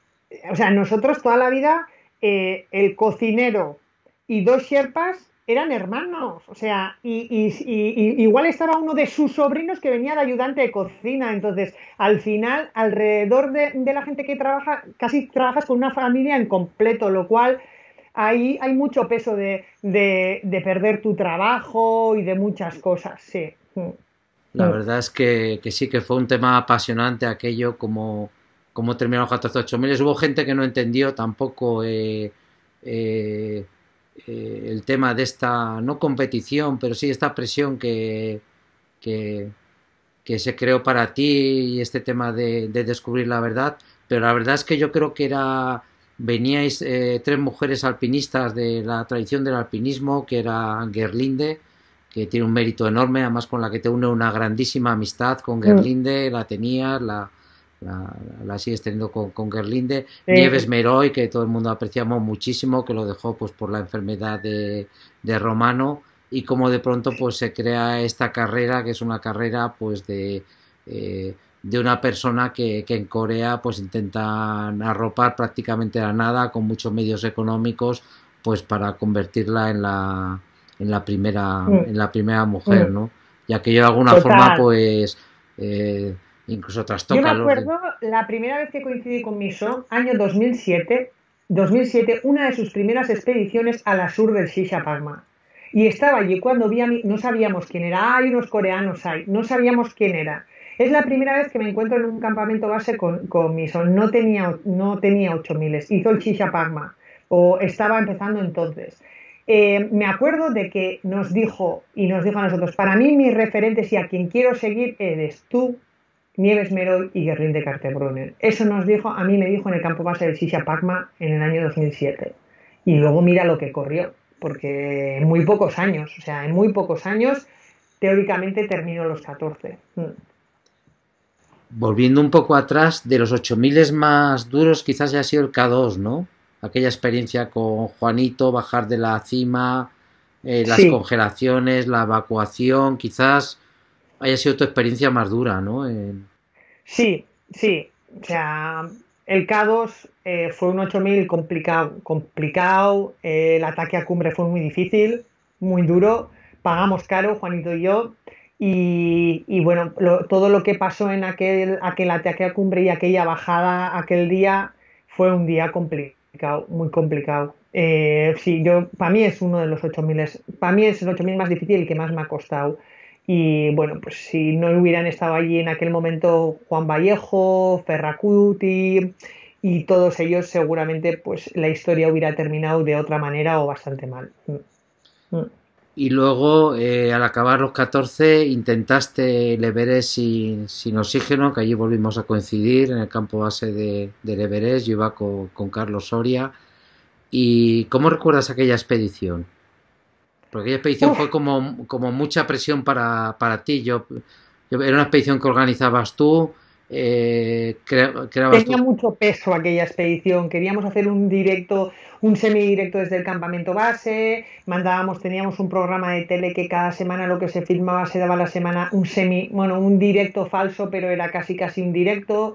o sea, nosotros toda la vida, el cocinero y dos sherpas eran hermanos, o sea, igual estaba uno de sus sobrinos que venía de ayudante de cocina, entonces, al final, alrededor de la gente que trabaja, casi trabajas con una familia en completo, lo cual ahí hay mucho peso de perder tu trabajo y de muchas cosas, sí. La verdad es que sí que fue un tema apasionante aquello, como terminaron los 14.000. Hubo gente que no entendió tampoco eh, el tema de esta, no competición, pero sí esta presión que, que se creó para ti y este tema de descubrir la verdad. Pero la verdad es que yo creo que veníais tres mujeres alpinistas de la tradición del alpinismo, que era Gerlinde, que tiene un mérito enorme, además con la que te une una grandísima amistad con Mm, Gerlinde, la tenías, la, la sigues teniendo con Gerlinde, Nieves sí. Meroy, que todo el mundo apreciamos muchísimo, que lo dejó pues por la enfermedad de Romano, y como de pronto pues se crea esta carrera, que es una carrera pues de una persona que en Corea pues intentan arropar prácticamente a nada con muchos medios económicos pues para convertirla Mm, en la primera mujer, mm, ¿no? Ya que yo de alguna forma total. pues eh, incluso Yo me trastoca el orden. acuerdo la primera vez que coincidí con Miso, año 2007, una de sus primeras expediciones a la sur del Shisha Palma. Y estaba allí cuando no sabíamos quién era, hay unos coreanos hay, no sabíamos quién era. Es la primera vez que me encuentro en un campamento base con Miso, no tenía 8000, hizo el Shisha Palma, o estaba empezando entonces. Me acuerdo de que nos dijo a nosotros, para mí mis referentes y a quien quiero seguir eres tú, Nieves Meroy y Guerrín de Cartebrunner. Eso a mí me dijo en el campo base del Sisha Pacma en el año 2007. Y luego mira lo que corrió. porque en muy pocos años, o sea, en muy pocos años, teóricamente terminó los 14. Volviendo un poco atrás, de los 8000 más duros, quizás haya sido el K2, ¿no? Aquella experiencia con Juanito, bajar de la cima, las Sí, congelaciones, la evacuación, quizás haya sido tu experiencia más dura, ¿no? sí, sí. O sea, el K2 fue un 8000 complicado, complicado. El ataque a cumbre fue muy difícil, muy duro. Pagamos caro, Juanito y yo. Y bueno, todo lo que pasó en aquel ataque a cumbre y aquella bajada aquel día fue un día complicado, muy complicado. Sí, para mí es uno de los 8000, para mí es el 8000 más difícil y que más me ha costado. Y bueno, pues si no hubieran estado allí en aquel momento Juan Vallejo, Ferracuti y todos ellos, seguramente pues la historia hubiera terminado de otra manera o bastante mal. Mm. Y luego, al acabar los 14, intentaste el Everest sin oxígeno, que allí volvimos a coincidir en el campo base del Everest. Yo iba con Carlos Soria. ¿Y cómo recuerdas aquella expedición? Porque aquella expedición Uf, fue como mucha presión para ti. Era una expedición que organizabas tú, creabas tenía tú. mucho peso aquella expedición. Queríamos hacer un directo, un semidirecto desde el campamento base. Teníamos un programa de tele que cada semana lo que se filmaba se daba la semana bueno, un directo falso, pero era casi casi un directo.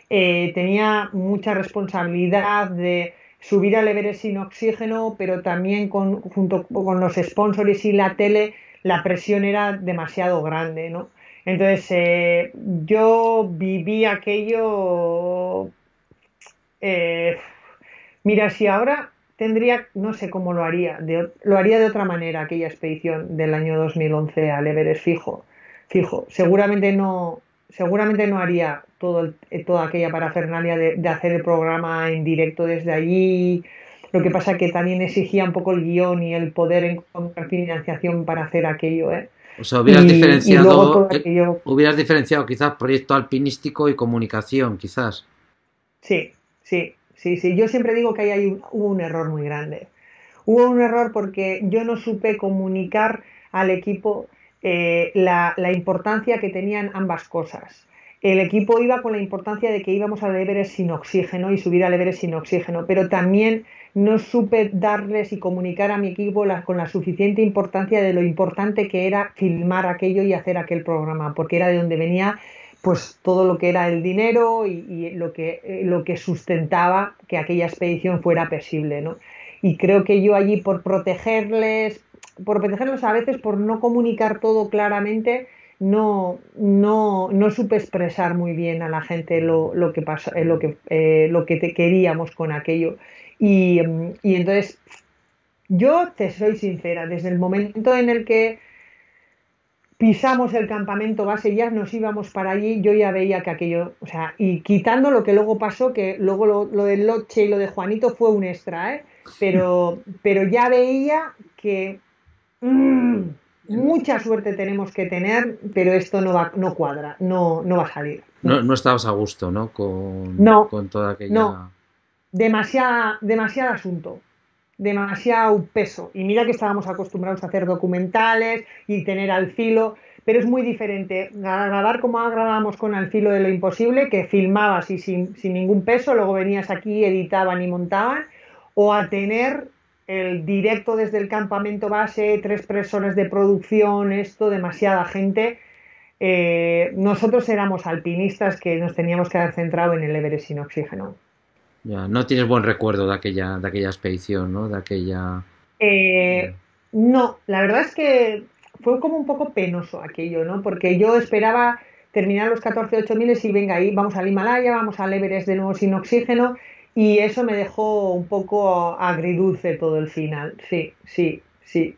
Tenía mucha responsabilidad de subir al Everest sin oxígeno, pero también junto con los sponsors y la tele, la presión era demasiado grande, ¿no? Entonces, yo viví aquello. eh, Mira, si ahora no sé cómo lo haría, lo haría de otra manera aquella expedición del año 2011 al Everest, fijo, fijo. Seguramente no haría toda aquella parafernalia de hacer el programa en directo desde allí. Lo que pasa que también exigía un poco el guión y el poder encontrar financiación para hacer aquello, ¿eh? O sea, Y luego todo aquello. hubieras diferenciado quizás proyecto alpinístico y comunicación, quizás. Sí, sí, sí, sí. Yo siempre digo que ahí hubo un error muy grande. Hubo un error porque yo no supe comunicar al equipo la importancia que tenían ambas cosas. El equipo iba con la importancia de que íbamos al Everest sin oxígeno y subir al Everest sin oxígeno, pero también no supe darles y comunicar a mi equipo con la suficiente importancia de lo importante que era filmar aquello y hacer aquel programa, porque era de donde venía pues todo lo que era el dinero y lo que sustentaba que aquella expedición fuera posible, ¿no? Y creo que yo allí por protegerlos a veces, por no comunicar todo claramente, no supe expresar muy bien a la gente lo que pasa, lo que queríamos con aquello. Y entonces, yo te soy sincera, desde el momento en el que pisamos el campamento base, ya nos íbamos para allí, yo ya veía que aquello, o sea, y quitando lo que luego pasó, que luego lo del Loche y lo de Juanito fue un extra, ¿eh? Pero ya veía que mmm, mucha suerte tenemos que tener, pero esto no cuadra, no va a salir. No estabas a gusto, ¿no? No, Con toda no, aquella. demasiado asunto, demasiado peso. Y mira que estábamos acostumbrados a hacer documentales y tener al filo, pero es muy diferente grabar como grabábamos con Al filo de lo imposible, que filmabas y sin ningún peso, luego venías aquí, editaban y montaban, o a tener el directo desde el campamento base, 3 personas de producción, esto, demasiada gente. Nosotros éramos alpinistas que nos teníamos que haber centrado en el Everest sin oxígeno. Ya, no tienes buen recuerdo de aquella expedición, ¿no? De aquella. Eh, no, la verdad es que fue como un poco penoso aquello, ¿no? Porque yo esperaba terminar los 14 miles y venga ahí, vamos al Himalaya, vamos al Everest de nuevo sin oxígeno y eso me dejó un poco agridulce todo el final. Sí, sí, sí,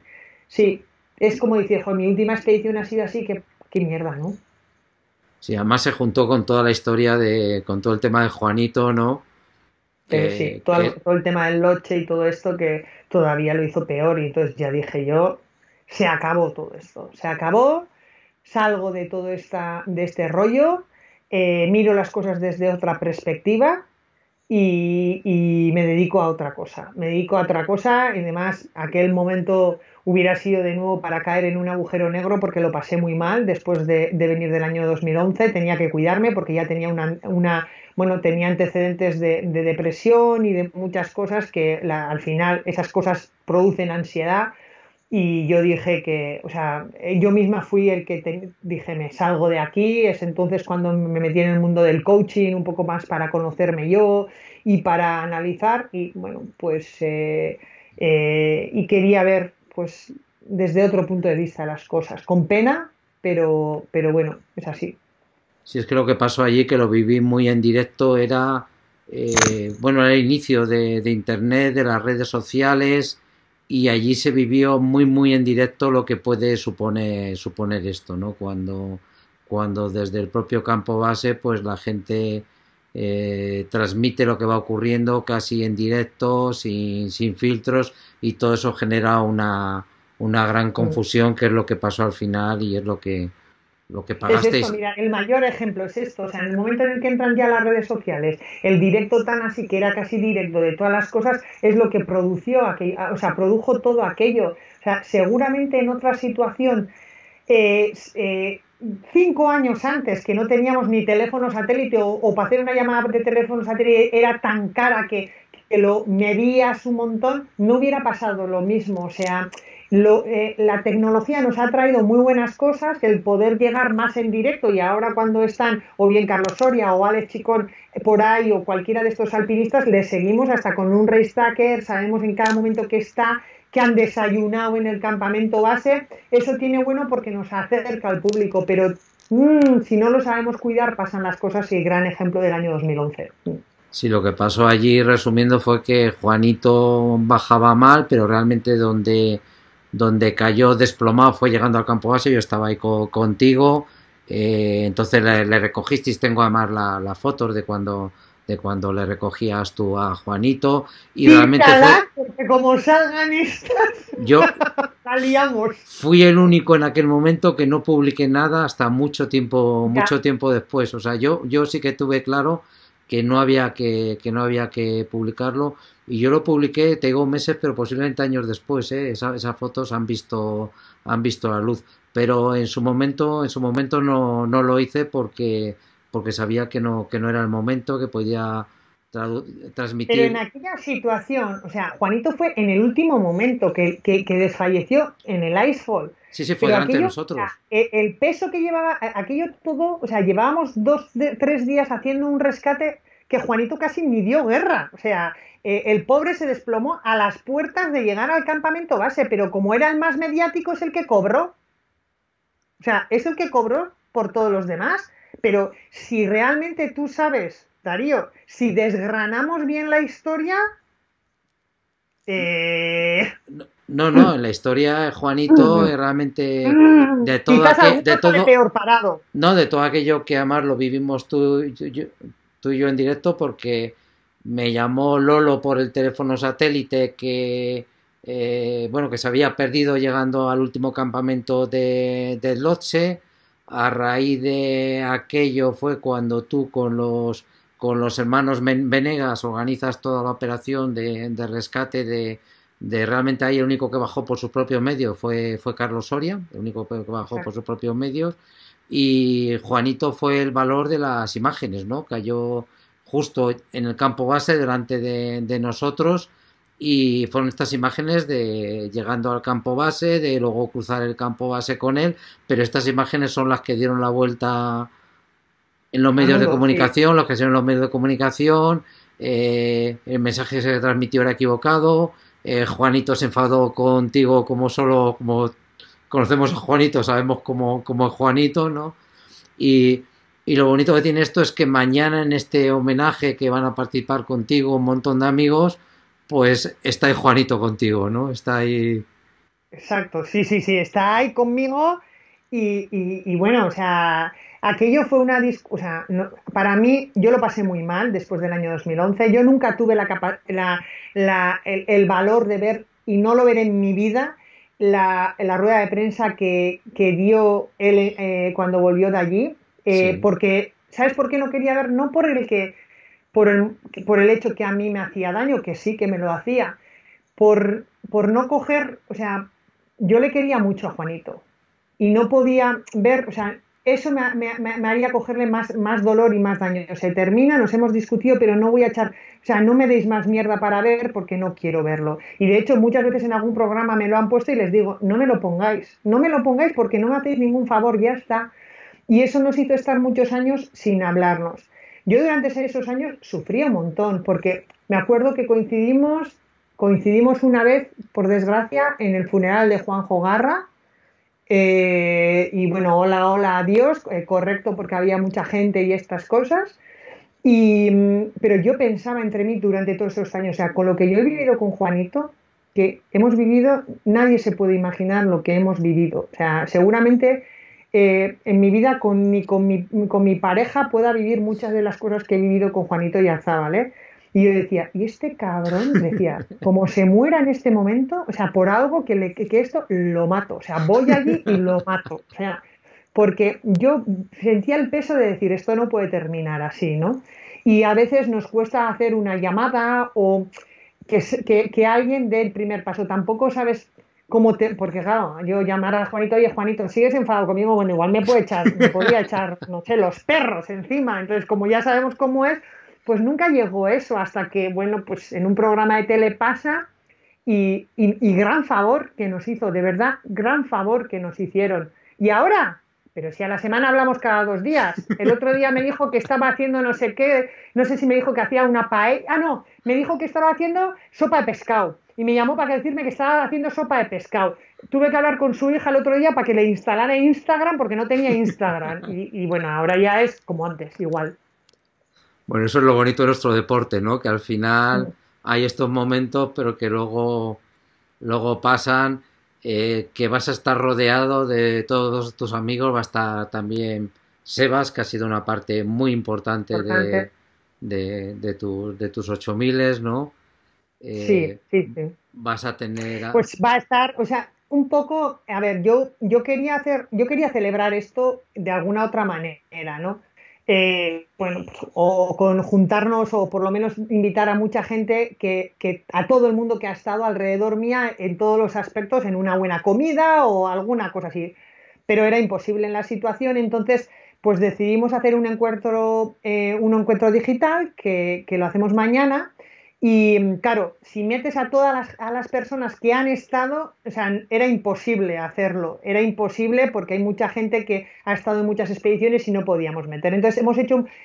sí. Es como decir, "Jo, mi última expedición ha sido así, qué mierda, ¿no?" Sí, además se juntó con toda la historia con todo el tema de Juanito, ¿no? Sí, Que todo el tema del Loche y todo esto que todavía lo hizo peor y entonces ya dije yo, se acabó todo esto, se acabó, salgo de de este rollo, miro las cosas desde otra perspectiva y me dedico a otra cosa. Me dedico a otra cosa y además aquel momento hubiera sido de nuevo para caer en un agujero negro porque lo pasé muy mal después de venir del año 2011. Tenía que cuidarme porque ya tenía bueno, tenía antecedentes de depresión y de muchas cosas que al final esas cosas producen ansiedad y yo dije que, o sea, yo misma fui el que dije, me salgo de aquí. Es entonces cuando me metí en el mundo del coaching, un poco más para conocerme yo y para analizar. Y bueno, pues, y quería ver, pues, desde otro punto de vista las cosas. Con pena, pero bueno, es así. Si es que lo que pasó allí, que lo viví muy en directo, era, bueno, era el inicio de Internet, de las redes sociales, y allí se vivió muy, muy en directo lo que puede suponer esto, ¿no? Cuando desde el propio campo base, pues la gente transmite lo que va ocurriendo casi en directo, sin filtros, y todo eso genera una gran confusión, que es lo que pasó al final y es lo que Es esto, pagasteis. mira, el mayor ejemplo es esto, o sea, en el momento en el que entran ya las redes sociales, el directo tan así que era casi directo de todas las cosas, es lo que produció aquello, o sea, produjo todo aquello. O sea, seguramente en otra situación, eh, eh, 5 años antes, que no teníamos ni teléfono satélite o para hacer una llamada de teléfono satélite era tan cara que lo medías un montón, no hubiera pasado lo mismo. O sea, la tecnología nos ha traído muy buenas cosas, el poder llegar más en directo y ahora cuando están o bien Carlos Soria o Alex Chicón por ahí o cualquiera de estos alpinistas, les seguimos hasta con un race tracker, sabemos en cada momento que han desayunado en el campamento base. Eso tiene bueno porque nos acerca al público, pero si no lo sabemos cuidar pasan las cosas y el gran ejemplo del año 2011. Sí, lo que pasó allí, resumiendo, fue que Juanito bajaba mal, pero realmente donde cayó desplomado fue llegando al campo base. Yo estaba ahí contigo, entonces le recogisteis. Tengo además las fotos de cuando le recogías tú a Juanito, y realmente Pícalas, porque como salgan estas, yo la liamos. fui el único en aquel momento que no publiqué nada hasta Ya, mucho tiempo después. O sea, yo sí que tuve claro que no había que publicarlo, y yo lo publiqué, te digo meses, pero posiblemente años después, ¿eh? Esas fotos han visto la luz, pero en su momento no lo hice porque sabía que no era el momento, que podía pero en transmitir. aquella situación, o sea, Juanito fue en el último momento que desfalleció en el Icefall, Sí, sí, fue pero delante de aquello, o sea, nosotros. el peso que llevaba, aquello todo, o sea, llevábamos 3 días haciendo un rescate que Juanito casi ni dio guerra, o sea, el pobre se desplomó a las puertas de llegar al campamento base, pero como era el más mediático es el que cobró, o sea, es el que cobró por todos los demás, pero si realmente tú sabes, Darío, si desgranamos bien la historia, eh, No, no, en la historia Juanito realmente de todo quizás de algunos sale todo, peor parado. no, de todo aquello que además lo vivimos tú y yo en directo, porque me llamó Lolo por el teléfono satélite bueno, que se había perdido llegando al último campamento de Lhotse. A raíz de aquello fue cuando tú con los hermanos Venegas organizas toda la operación de rescate realmente. Ahí el único que bajó por sus propios medios fue Carlos Soria, el único que bajó por sus propios medios, y Juanito fue el valor de las imágenes, ¿no? Cayó justo en el campo base delante de nosotros, y fueron estas imágenes de llegando al campo base, de luego cruzar el campo base con él, pero estas imágenes son las que dieron la vuelta en los Al medios de mundo, sí. comunicación, los que son los medios de comunicación. El mensaje que se transmitió era equivocado. Juanito se enfadó contigo, como conocemos a Juanito, sabemos cómo es Juanito, ¿no? Y, y lo bonito que tiene esto es que mañana, en este homenaje que van a participar contigo un montón de amigos, pues está ahí Juanito contigo, ¿no? Está ahí. Exacto, sí, sí, sí, está ahí conmigo y bueno, o sea, aquello fue o sea, para mí yo lo pasé muy mal después del año 2011. Yo nunca tuve el valor de ver, y no lo veré en mi vida, la rueda de prensa que dio él cuando volvió de allí, Sí, porque, ¿sabes por qué no quería ver? No por el que por por el hecho que a mí me hacía daño, que sí que me lo hacía, por no coger, o sea, yo le quería mucho a Juanito y no podía ver, o sea, eso me haría cogerle más dolor y más daño. Se termina, nos hemos discutido, pero no voy a echar, o sea, no me deis más mierda para ver porque no quiero verlo. Y de hecho, muchas veces en algún programa me lo han puesto y les digo, no me lo pongáis, no me lo pongáis porque no me hacéis ningún favor, ya está. Y eso nos hizo estar muchos años sin hablarnos. Yo durante esos años sufría un montón porque me acuerdo que coincidimos una vez, por desgracia, en el funeral de Juanjo Garra. Y bueno, hola, hola, adiós, correcto porque había mucha gente y estas cosas. Pero yo pensaba entre mí durante todos esos años, o sea, con lo que yo he vivido con Juanito, que hemos vivido, nadie se puede imaginar lo que hemos vivido. O sea, seguramente en mi vida con mi pareja pueda vivir muchas de las cosas que he vivido con Juanito y Arzábal, ¿eh? Y yo decía, y este cabrón, decía, como se muera en este momento, o sea, por algo que esto lo mato, o sea, voy allí y lo mato, o sea, porque yo sentía el peso de decir, esto no puede terminar así, ¿no? Y a veces nos cuesta hacer una llamada o que alguien dé el primer paso. Tampoco sabes cómo te... Porque claro, yo llamar a Juanito, oye Juanito, ¿sigues enfadado conmigo? Bueno, igual me podría echar, no sé, los perros encima. Entonces, como ya sabemos cómo es, pues nunca llegó eso hasta que, bueno, pues en un programa de tele pasa y gran favor que nos hizo, de verdad, gran favor que nos hicieron. Y ahora, pero si a la semana hablamos cada 2 días, el otro día me dijo que estaba haciendo no sé qué, no sé si me dijo que hacía una paella, no, me dijo que estaba haciendo sopa de pescado y me llamó para decirme que estaba haciendo sopa de pescado. Tuve que hablar con su hija el otro día para que le instalara Instagram porque no tenía Instagram y bueno, ahora ya es como antes, igual. Bueno, eso es lo bonito de nuestro deporte, ¿no? Que al final hay estos momentos, pero que luego pasan, que vas a estar rodeado de todos tus amigos, va a estar también Sebas, que ha sido una parte muy importante Importante. de tus 8000, ¿no? Sí, Eh, sí, sí. vas a tener... Pues va a estar, o sea, un poco, a ver, yo quería celebrar esto de alguna otra manera, ¿no? Bueno, pues, o con juntarnos o por lo menos invitar a mucha gente a todo el mundo que ha estado alrededor mía en todos los aspectos, en una buena comida o alguna cosa así. Pero era imposible en la situación, entonces pues decidimos hacer un encuentro digital que lo hacemos mañana y claro, si metes a a las personas que han estado, o sea, era imposible hacerlo, era imposible porque hay mucha gente que ha estado en muchas expediciones y no podíamos meter. Entonces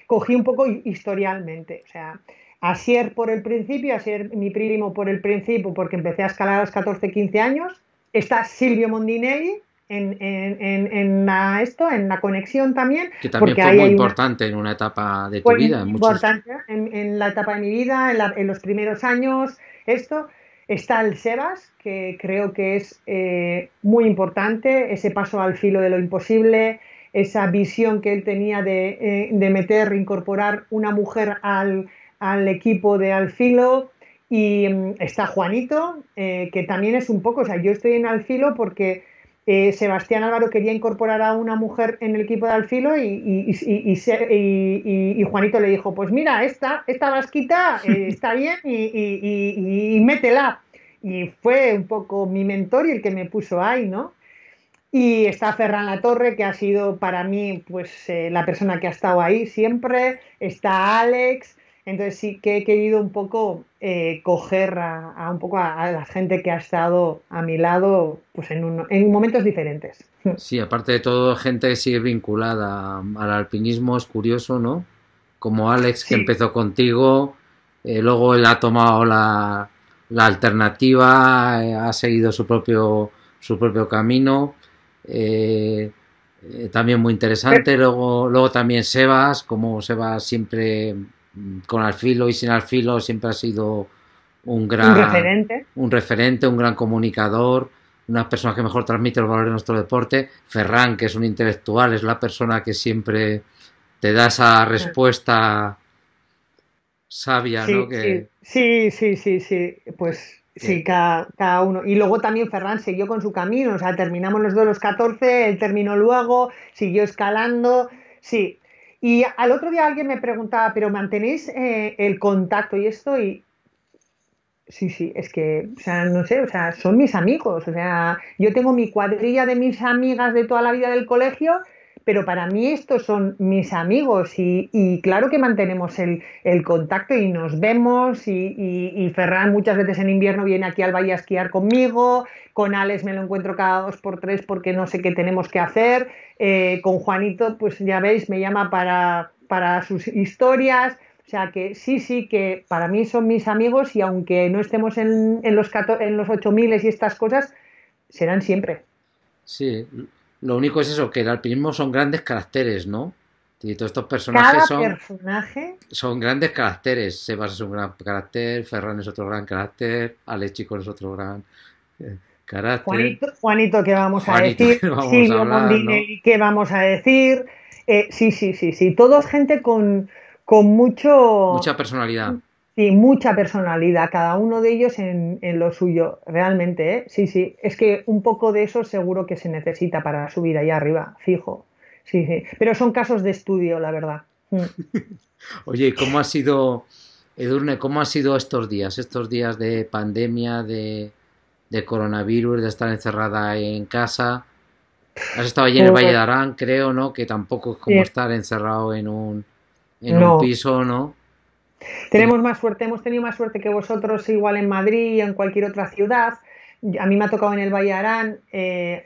cogí un poco historialmente, o sea, Asier por el principio, Asier mi primo por el principio, porque empecé a escalar a los 14 15 años, está Silvio Mondinelli en la conexión también, que también porque fue ahí muy hay una importante en una etapa de tu fue vida, en muchos... importante en la etapa de mi vida, en los primeros años, esto. Está el Sebas, que creo que es muy importante, ese paso al filo de lo imposible, esa visión que él tenía de meter, incorporar una mujer al equipo de al filo. Y está Juanito, que también es un poco, o sea, yo estoy en al filo porque Sebastián Álvaro quería incorporar a una mujer en el equipo de Alfilo y Juanito le dijo, pues mira, esta vasquita está bien y métela. Y fue un poco mi mentor y el que me puso ahí, ¿no? Y está Ferran Latorre, que ha sido para mí pues la persona que ha estado ahí siempre. Está Alex. Entonces sí que he querido un poco coger un poco a la gente que ha estado a mi lado pues en momentos diferentes. Sí, aparte de todo, gente que sigue vinculada al alpinismo, es curioso, ¿no? Como Alex, que Sí, empezó contigo, luego él ha tomado la alternativa, ha seguido su propio camino, eh, también muy pero interesante. Luego también Sebas, como Sebas siempre con Alfilo y sin Alfilo, siempre ha sido un un gran, referente. un referente, un gran comunicador, una persona que mejor transmite los valores de nuestro deporte. Ferran, que es un intelectual, es la persona que siempre te da esa respuesta sabia, ¿no? Sí, sí, sí, sí, sí, sí, pues sí, Que cada uno. Y luego también Ferran siguió con su camino, o sea, terminamos los dos los 14, él terminó luego, siguió escalando, sí. Y al otro día alguien me preguntaba, ¿pero mantenéis el contacto y esto? Y sí, sí, es que, o sea, no sé, o sea, son mis amigos. O sea, yo tengo mi cuadrilla de mis amigas de toda la vida del colegio, pero para mí estos son mis amigos y claro que mantenemos el contacto y nos vemos y Ferran muchas veces en invierno viene aquí al valle a esquiar conmigo, con Alex me lo encuentro cada 2 por 3 porque no sé qué tenemos que hacer, con Juanito, pues ya veis, me llama para sus historias. O sea que sí, sí, que para mí son mis amigos y aunque no estemos en los 8000 y estas cosas, serán siempre. Sí, lo único es eso, que el alpinismo son grandes caracteres, ¿no? Y todos estos personajes Cada son, personaje, son grandes caracteres. Sebas es un gran carácter, Ferran es otro gran carácter, Alex Chico es otro gran carácter, Juanito, Juanito, ¿qué vamos a Juanito decir? que no vamos a Silvio hablar, ¿no? Mondinelli, ¿qué vamos a decir? Sí, sí, sí, sí, todos gente con mucho, Mucha personalidad. sí, mucha personalidad, cada uno de ellos en lo suyo, realmente, ¿eh? Sí, sí, es que un poco de eso seguro que se necesita para subir allá arriba, fijo. Sí, sí, pero son casos de estudio, la verdad. Mm. Oye, ¿y cómo ha sido, Edurne, cómo ha sido estos días de pandemia, de coronavirus, de estar encerrada en casa? Has estado allí en el Valle de Pues, Arán, creo, ¿no? Que tampoco es como sí, estar encerrado en un no, piso, ¿no? tenemos más suerte, hemos tenido más suerte que vosotros, igual en Madrid o en cualquier otra ciudad. A mí me ha tocado en el Valle de Arán en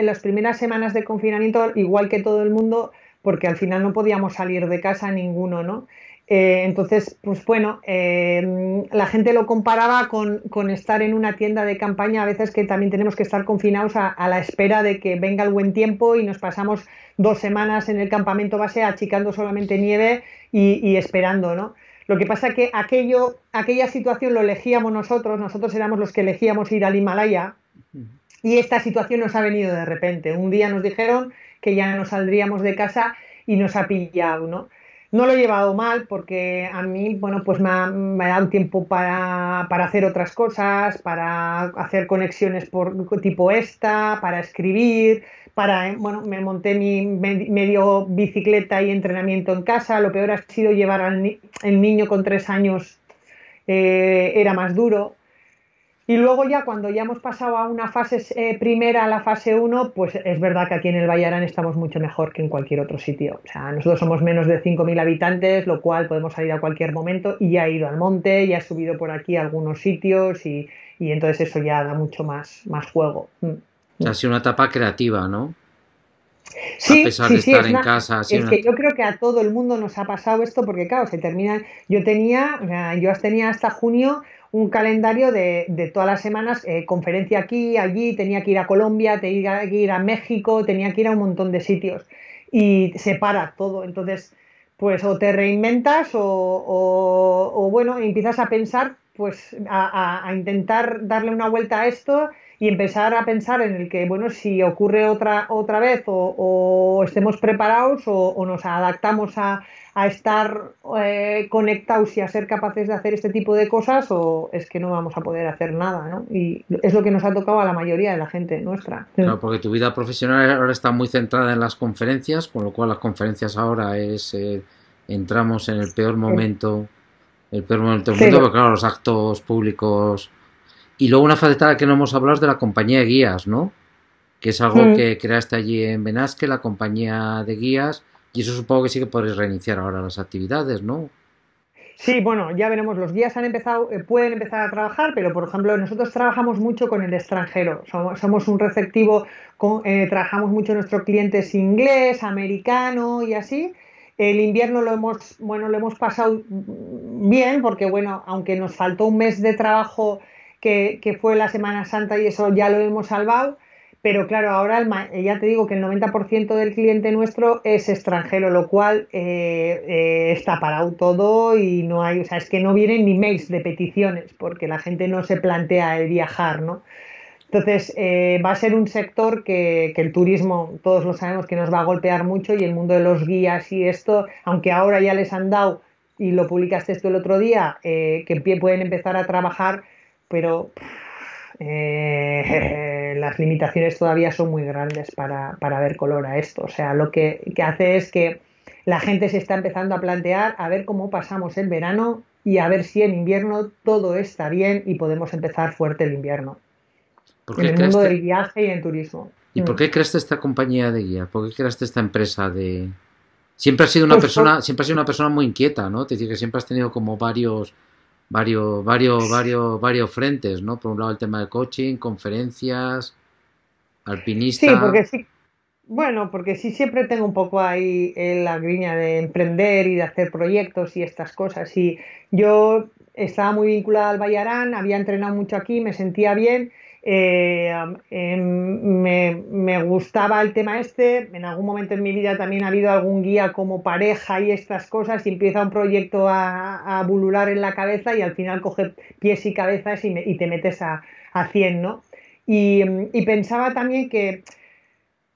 las primeras semanas de confinamiento, igual que todo el mundo, porque al final no podíamos salir de casa ninguno, ¿no? Entonces, pues bueno, la gente lo comparaba con estar en una tienda de campaña, a veces que también tenemos que estar confinados a la espera de que venga el buen tiempo y nos pasamos 2 semanas en el campamento base achicando solamente nieve y esperando, ¿no? Lo que pasa es que aquella situación lo elegíamos nosotros éramos los que elegíamos ir al Himalaya y esta situación nos ha venido de repente. Un día nos dijeron que ya no saldríamos de casa y nos ha pillado, ¿no? No lo he llevado mal porque a mí, bueno, pues me ha dado tiempo para hacer otras cosas, para hacer conexiones por tipo esta, para escribir, bueno, me monté mi medio bicicleta y entrenamiento en casa. Lo peor ha sido llevar el niño con 3 años, era más duro. Y luego ya cuando ya hemos pasado a una fase primera, a la fase uno, pues es verdad que aquí en el Vallarán estamos mucho mejor que en cualquier otro sitio. O sea, nosotros somos menos de 5000 habitantes, lo cual podemos salir a cualquier momento y ya he ido al monte, ya he subido por aquí a algunos sitios y entonces eso ya da mucho más juego. O sea, Mm. ha sido una etapa creativa, ¿no? A Sí, pesar sí, de sí, estar en casa, ha sido es una... que yo creo que a todo el mundo nos ha pasado esto porque claro, se termina, o sea, yo tenía hasta junio un calendario de todas las semanas, conferencia aquí, allí, tenía que ir a Colombia, tenía que ir a México, tenía que ir a un montón de sitios y se para todo, entonces pues o te reinventas o, bueno, empiezas a pensar, pues a intentar darle una vuelta a esto y empezar a pensar en el que, bueno, si ocurre otra vez o estemos preparados o nos adaptamos a estar conectados y a ser capaces de hacer este tipo de cosas o es que no vamos a poder hacer nada, ¿no? Y es lo que nos ha tocado a la mayoría de la gente nuestra. Claro, porque tu vida profesional ahora está muy centrada en las conferencias, con lo cual las conferencias ahora entramos en el peor momento del mundo, Cero. pero claro, los actos públicos. Y luego una faceta que no hemos hablado es de la compañía de guías, ¿no? Que es algo Mm. que creaste allí en Benasque, la compañía de guías, y eso supongo que sí que podréis reiniciar ahora las actividades, ¿no? Sí, bueno, ya veremos, los guías han empezado, pueden empezar a trabajar, pero por ejemplo, nosotros trabajamos mucho con el extranjero, somos un receptivo, trabajamos mucho nuestros clientes inglés, americano y así. El invierno bueno, lo hemos pasado bien, porque bueno, aunque nos faltó un mes de trabajo que fue la Semana Santa y eso ya lo hemos salvado, pero claro, ahora ya te digo que el 90% del cliente nuestro es extranjero, lo cual está parado todo y no hay, o sea, es que no vienen ni mails de peticiones porque la gente no se plantea el viajar, ¿no? Entonces, va a ser un sector que el turismo, todos lo sabemos, que nos va a golpear mucho y el mundo de los guías y esto, aunque ahora ya les han dado, y lo publicaste esto el otro día, que pueden empezar a trabajar, pero las limitaciones todavía son muy grandes para ver color a esto. O sea, lo que hace es que la gente se está empezando a plantear a ver cómo pasamos el verano y a ver si en invierno todo está bien y podemos empezar fuerte el invierno, ¿Por en qué el mundo creaste, del viaje y en turismo. ¿Y por qué creaste esta compañía de guía? ¿Por qué creaste esta empresa de...? Siempre has sido una Pues persona, siempre has sido una persona muy inquieta, ¿no? Te decir que siempre has tenido como varios frentes, ¿no? Por un lado el tema de coaching, conferencias, sí, alpinista. porque sí, bueno, porque sí siempre tengo un poco ahí la griña de emprender y de hacer proyectos y estas cosas. Y yo estaba muy vinculada al Bayarán, había entrenado mucho aquí, me sentía bien, me gustaba el tema este. En algún momento en mi vida también ha habido algún guía como pareja y estas cosas y empieza un proyecto a bulular en la cabeza y al final coge pies y cabezas y te metes a 100, ¿no? Y pensaba también que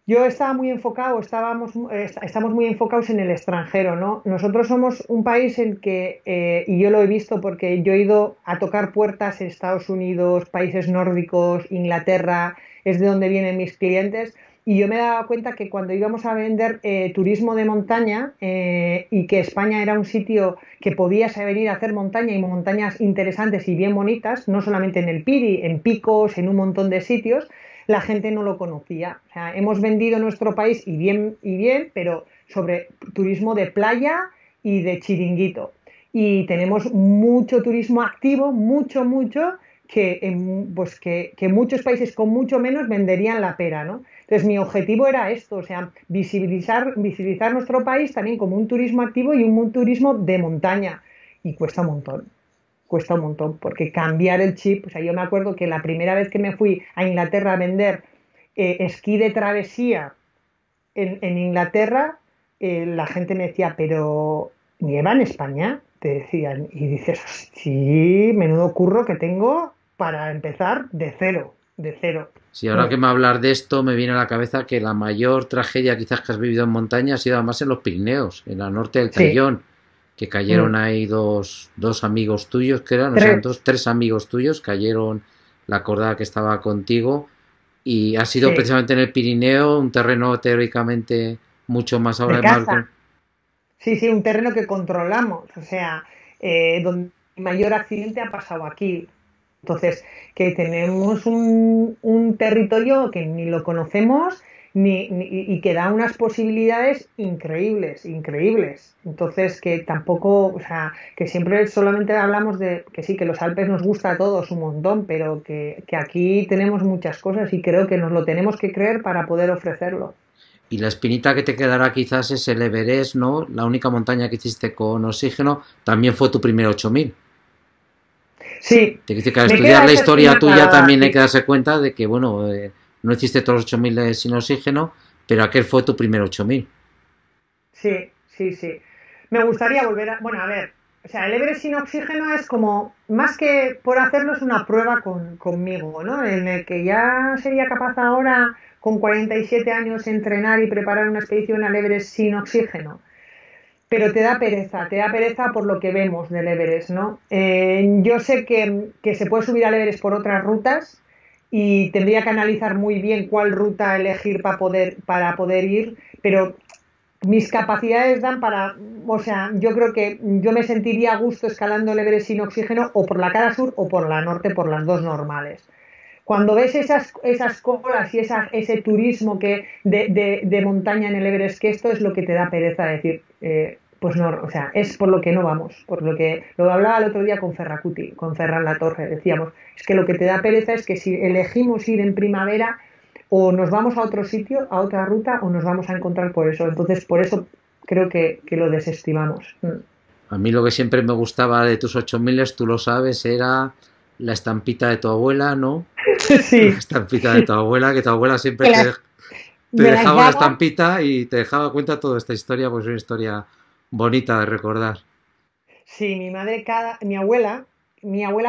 yo estaba muy enfocado, estamos muy enfocados en el extranjero, ¿no? Nosotros somos un país en que, y yo lo he visto porque yo he ido a tocar puertas en Estados Unidos, países nórdicos, Inglaterra, es de donde vienen mis clientes, y yo me daba cuenta que cuando íbamos a vender turismo de montaña y que España era un sitio que podías venir a hacer montaña y montañas interesantes y bien bonitas, no solamente en el Piri, en Picos, en un montón de sitios, la gente no lo conocía. O sea, hemos vendido nuestro país y bien, pero sobre turismo de playa y de chiringuito. Y tenemos mucho turismo activo, mucho, que muchos países con mucho menos venderían la pera, ¿no? Entonces, mi objetivo era esto, o sea, visibilizar nuestro país también como un turismo activo y un turismo de montaña. Y cuesta un montón, porque cambiar el chip, o sea, yo me acuerdo que la primera vez que me fui a Inglaterra a vender esquí de travesía en Inglaterra, la gente me decía, pero ¿nieva en España? Te decían, y dices, sí, menudo curro que tengo para empezar de cero, de cero. Si ahora que me hablar de esto, me viene a la cabeza que la mayor tragedia quizás que has vivido en montaña ha sido además en los Pirineos, en la norte del Sí, Tayón, que cayeron ahí dos amigos tuyos, que eran, o sea, tres, tres amigos tuyos, cayeron la cordada que estaba contigo, y ha sido sí, precisamente en el Pirineo, un terreno teóricamente mucho más ahora de más. casa. Sí, sí, un terreno que controlamos, o sea, donde el mayor accidente ha pasado aquí. Entonces, que tenemos un territorio que ni lo conocemos y que da unas posibilidades increíbles, increíbles. Entonces, que tampoco, o sea, que siempre solamente hablamos de que sí, que los Alpes nos gusta a todos un montón, pero que aquí tenemos muchas cosas y creo que nos lo tenemos que creer para poder ofrecerlo. Y la espinita que te quedará quizás es el Everest, ¿no? La única montaña que hiciste con oxígeno también fue tu primer 8000. Sí, Te dice que al me estudiar queda la esa historia espina tuya clavada, también hay sí. que darse cuenta de que, bueno, no hiciste todos los 8000 sin oxígeno, pero aquel fue tu primer 8000. Sí, sí, sí. Me gustaría volver a... Bueno, a ver, o sea, el Everest sin oxígeno es como, más que por hacerlo, es una prueba conmigo, ¿no? En el que ya sería capaz ahora, con 47 años, entrenar y preparar una expedición al Everest sin oxígeno. Pero te da pereza por lo que vemos del Everest, ¿no? Yo sé que se puede subir al Everest por otras rutas y tendría que analizar muy bien cuál ruta elegir para poder ir, pero mis capacidades dan para, o sea, yo creo que yo me sentiría a gusto escalando el Everest sin oxígeno o por la cara sur o por la norte, por las dos normales. Cuando ves esas colas y ese turismo de montaña en el Everest, que esto es lo que te da pereza decir, pues no, o sea, es por lo que no vamos, por lo que lo hablaba el otro día con Ferracuti, con Ferran Latorre, decíamos, es que lo que te da pereza es que si elegimos ir en primavera, o nos vamos a otro sitio, a otra ruta, o nos vamos a encontrar por eso. Entonces, por eso creo que lo desestimamos. A mí lo que siempre me gustaba de tus 8000, tú lo sabes, era la estampita de tu abuela, ¿no? La Sí, estampita de tu abuela, que tu abuela siempre me las, te me las dejaba la daba. estampita y te dejaba cuenta toda esta historia, pues es una historia bonita de recordar. Sí, mi abuela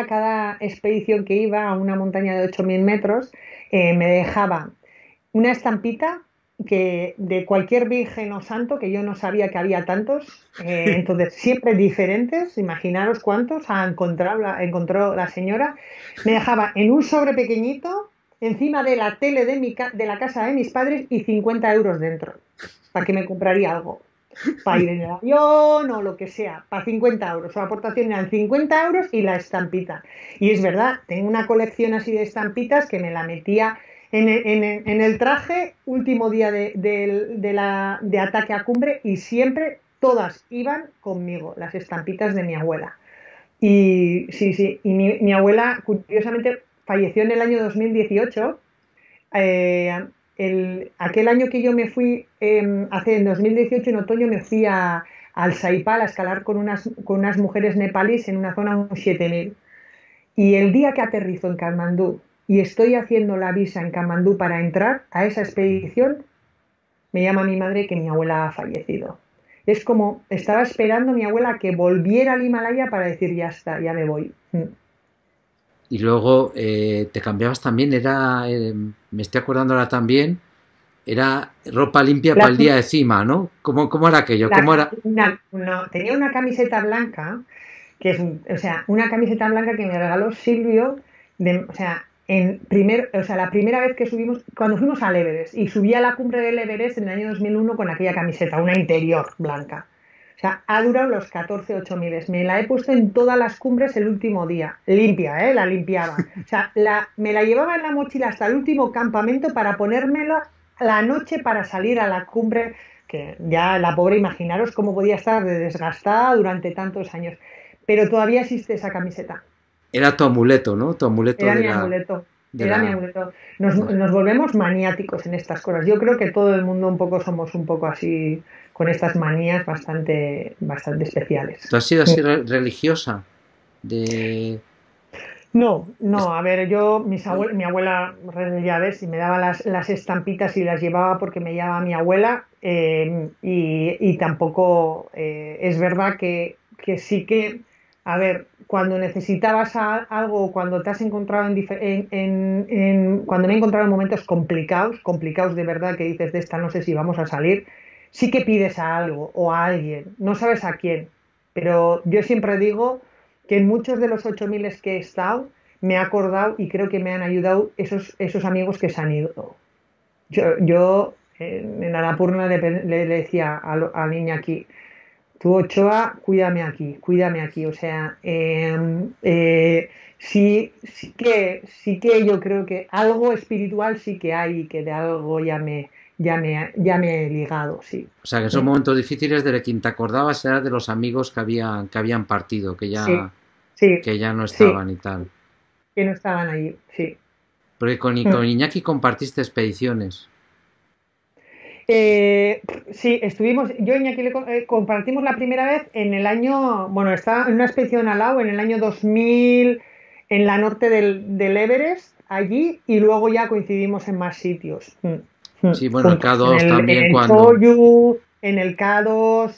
cada expedición que iba a una montaña de 8.000 metros me dejaba una estampita de cualquier virgen o santo, que yo no sabía que había tantos, entonces siempre diferentes, imaginaros cuántos encontró la señora, me dejaba en un sobre pequeñito encima de la tele de la casa de mis padres y 50 euros dentro, para que me compraría algo. para ir en el avión o lo que sea, para 50 euros. Su aportación eran 50 euros y la estampita. Y es verdad, tengo una colección así de estampitas que me la metía en el traje último día de Ataque a Cumbre y siempre todas iban conmigo, las estampitas de mi abuela. Y sí, sí, y mi abuela curiosamente falleció en el año 2018. eh, Aquel año que yo me fui, hace en 2018, en otoño, me fui al Saipal a escalar con unas mujeres nepalíes en una zona un 7000. Y el día que aterrizo en Katmandú y estoy haciendo la visa en Katmandú para entrar a esa expedición, me llama mi madre que mi abuela ha fallecido. Es como estaba esperando mi abuela que volviera al Himalaya para decir ya está, ya me voy. Y luego te cambiabas también, me estoy acordando ahora también, era ropa limpia para La, el día de cima, ¿no? ¿Cómo era aquello? ¿Cómo era? tenía una camiseta blanca, o sea, una camiseta blanca que me regaló Silvio, o sea, la primera vez que subimos, cuando fuimos al Everest, y subí a la cumbre del Everest en el año 2001 con aquella camiseta, una interior blanca. O sea, ha durado los 14 8000. Me la he puesto en todas las cumbres el último día. Limpia, ¿eh? La limpiaba. O sea, me la llevaba en la mochila hasta el último campamento para ponérmela la noche para salir a la cumbre, que ya la pobre, imaginaros cómo podía estar de desgastada durante tantos años. Pero todavía existe esa camiseta. Era tu amuleto, ¿no? Tu amuleto Era de mi la, amuleto. de Era mi la, amuleto. de- Nos volvemos maniáticos en estas cosas. Yo creo que todo el mundo un poco somos un poco así, con estas manías bastante especiales. ¿Tú has sido así religiosa? De... No, es- no, a ver, mi abuela, ya ves, y me daba las estampitas y las llevaba porque me llevaba mi abuela, y tampoco, es verdad que sí que, a ver, cuando necesitabas algo, cuando te has encontrado cuando me he encontrado en momentos complicados, complicados de verdad, que dices de esta no sé si vamos a salir, sí que pides a algo o a alguien, no sabes a quién, pero yo siempre digo que en muchos de los 8000 que he estado me he acordado y creo que me han ayudado esos amigos que se han ido. Yo en Annapurna le decía al niño aquí, tú Ochoa, cuídame aquí. O sea, sí que yo creo que algo espiritual sí que hay y que de algo ya me he ligado, sí. O sea, que en esos momentos difíciles de quien te acordabas era de los amigos que habían partido, Sí, sí, que ya no sí, estaban y tal. que no estaban allí, sí. Porque con Iñaki compartiste expediciones. Eh, sí, yo y Iñaki compartimos la primera vez en el año, bueno, estaba en una expedición al lado en el año 2000 en la norte del Everest, allí, y luego ya coincidimos en más sitios, Sí, bueno, el juntos, K2 en también el cuando... Choyu, en el K2,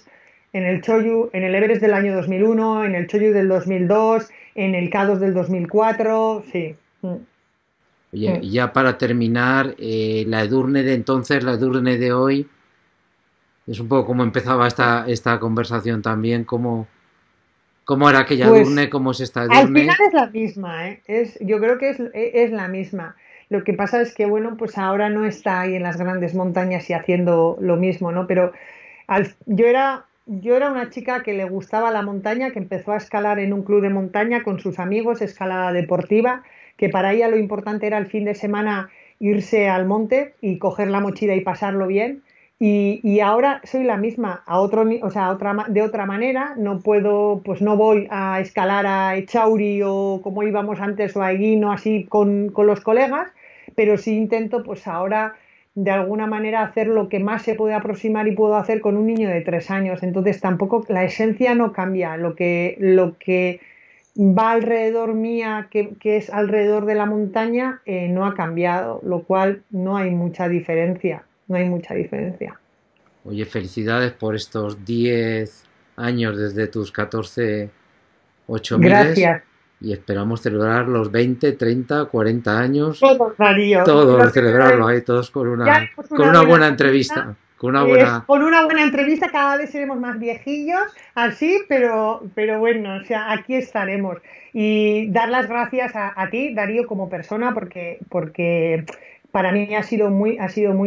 en el Choyu, en el Everest del año 2001, en el Choyu del 2002, en el K2 del 2004, sí. Oye, y ya para terminar, la Edurne de entonces, la Edurne de hoy, es un poco como empezaba esta conversación también, cómo era aquella Pues Edurne, cómo es esta al final Edurne. es la misma, ¿eh? Yo creo que es la misma. Lo que pasa es que, bueno, pues ahora no está ahí en las grandes montañas y haciendo lo mismo, ¿no? Pero yo era una chica que le gustaba la montaña, que empezó a escalar en un club de montaña con sus amigos, escalada deportiva, que para ella lo importante era el fin de semana irse al monte y coger la mochila y pasarlo bien. Y ahora soy la misma, o sea, de otra manera. No puedo, pues no voy a escalar a Echauri o como íbamos antes o a Eguino así con los colegas, pero sí intento, pues ahora de alguna manera hacer lo que más se puede aproximar y puedo hacer con un niño de 3 años. Entonces tampoco la esencia no cambia. Lo que va alrededor mía, que es alrededor de la montaña, no ha cambiado, lo cual no hay mucha diferencia. No hay mucha diferencia. Oye, felicidades por estos 10 años desde tus 14 8000 Gracias. y esperamos celebrar los 20, 30, 40 años, Todo, Darío. Lo todos que celebrarlo ahí, todos con ya una, haremos con una una buena buena entrevista. entrevista, con una buena... Con una buena entrevista cada vez seremos más viejillos, así, pero bueno, o sea, aquí estaremos. Y dar las gracias a ti, Darío, como persona, porque para mí ha sido muy,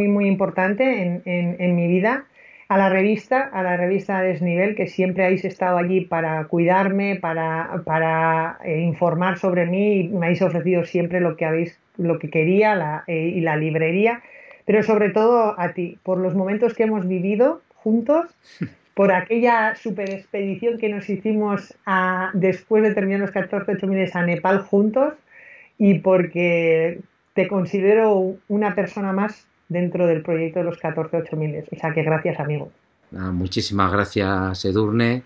muy importante en mi vida. a la revista Desnivel, que siempre habéis estado allí para cuidarme, para informar sobre mí, y me habéis ofrecido siempre lo que quería y la librería, pero sobre todo a ti, por los momentos que hemos vivido juntos, por aquella super expedición que nos hicimos después de terminar los 14.000 a Nepal juntos, y porque te considero una persona más dentro del proyecto de los 14.000. O sea que gracias, amigo. Muchísimas gracias, Edurne.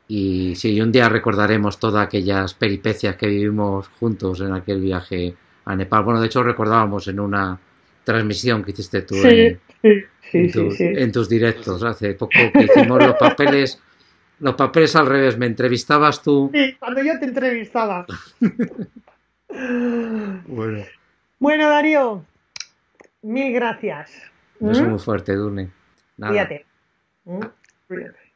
Y sí, un día recordaremos todas aquellas peripecias que vivimos juntos en aquel viaje a Nepal. Bueno, de hecho recordábamos en una transmisión que hiciste tú Sí, sí, sí, sí, sí. en tus directos hace poco que hicimos los papeles al revés. Me entrevistabas tú. Sí, cuando yo te entrevistaba. Bueno, Bueno, Darío, mil gracias. un beso ¿Mm? muy fuerte, Edurne. Nada. Cuídate. ¿Mm? Cuídate.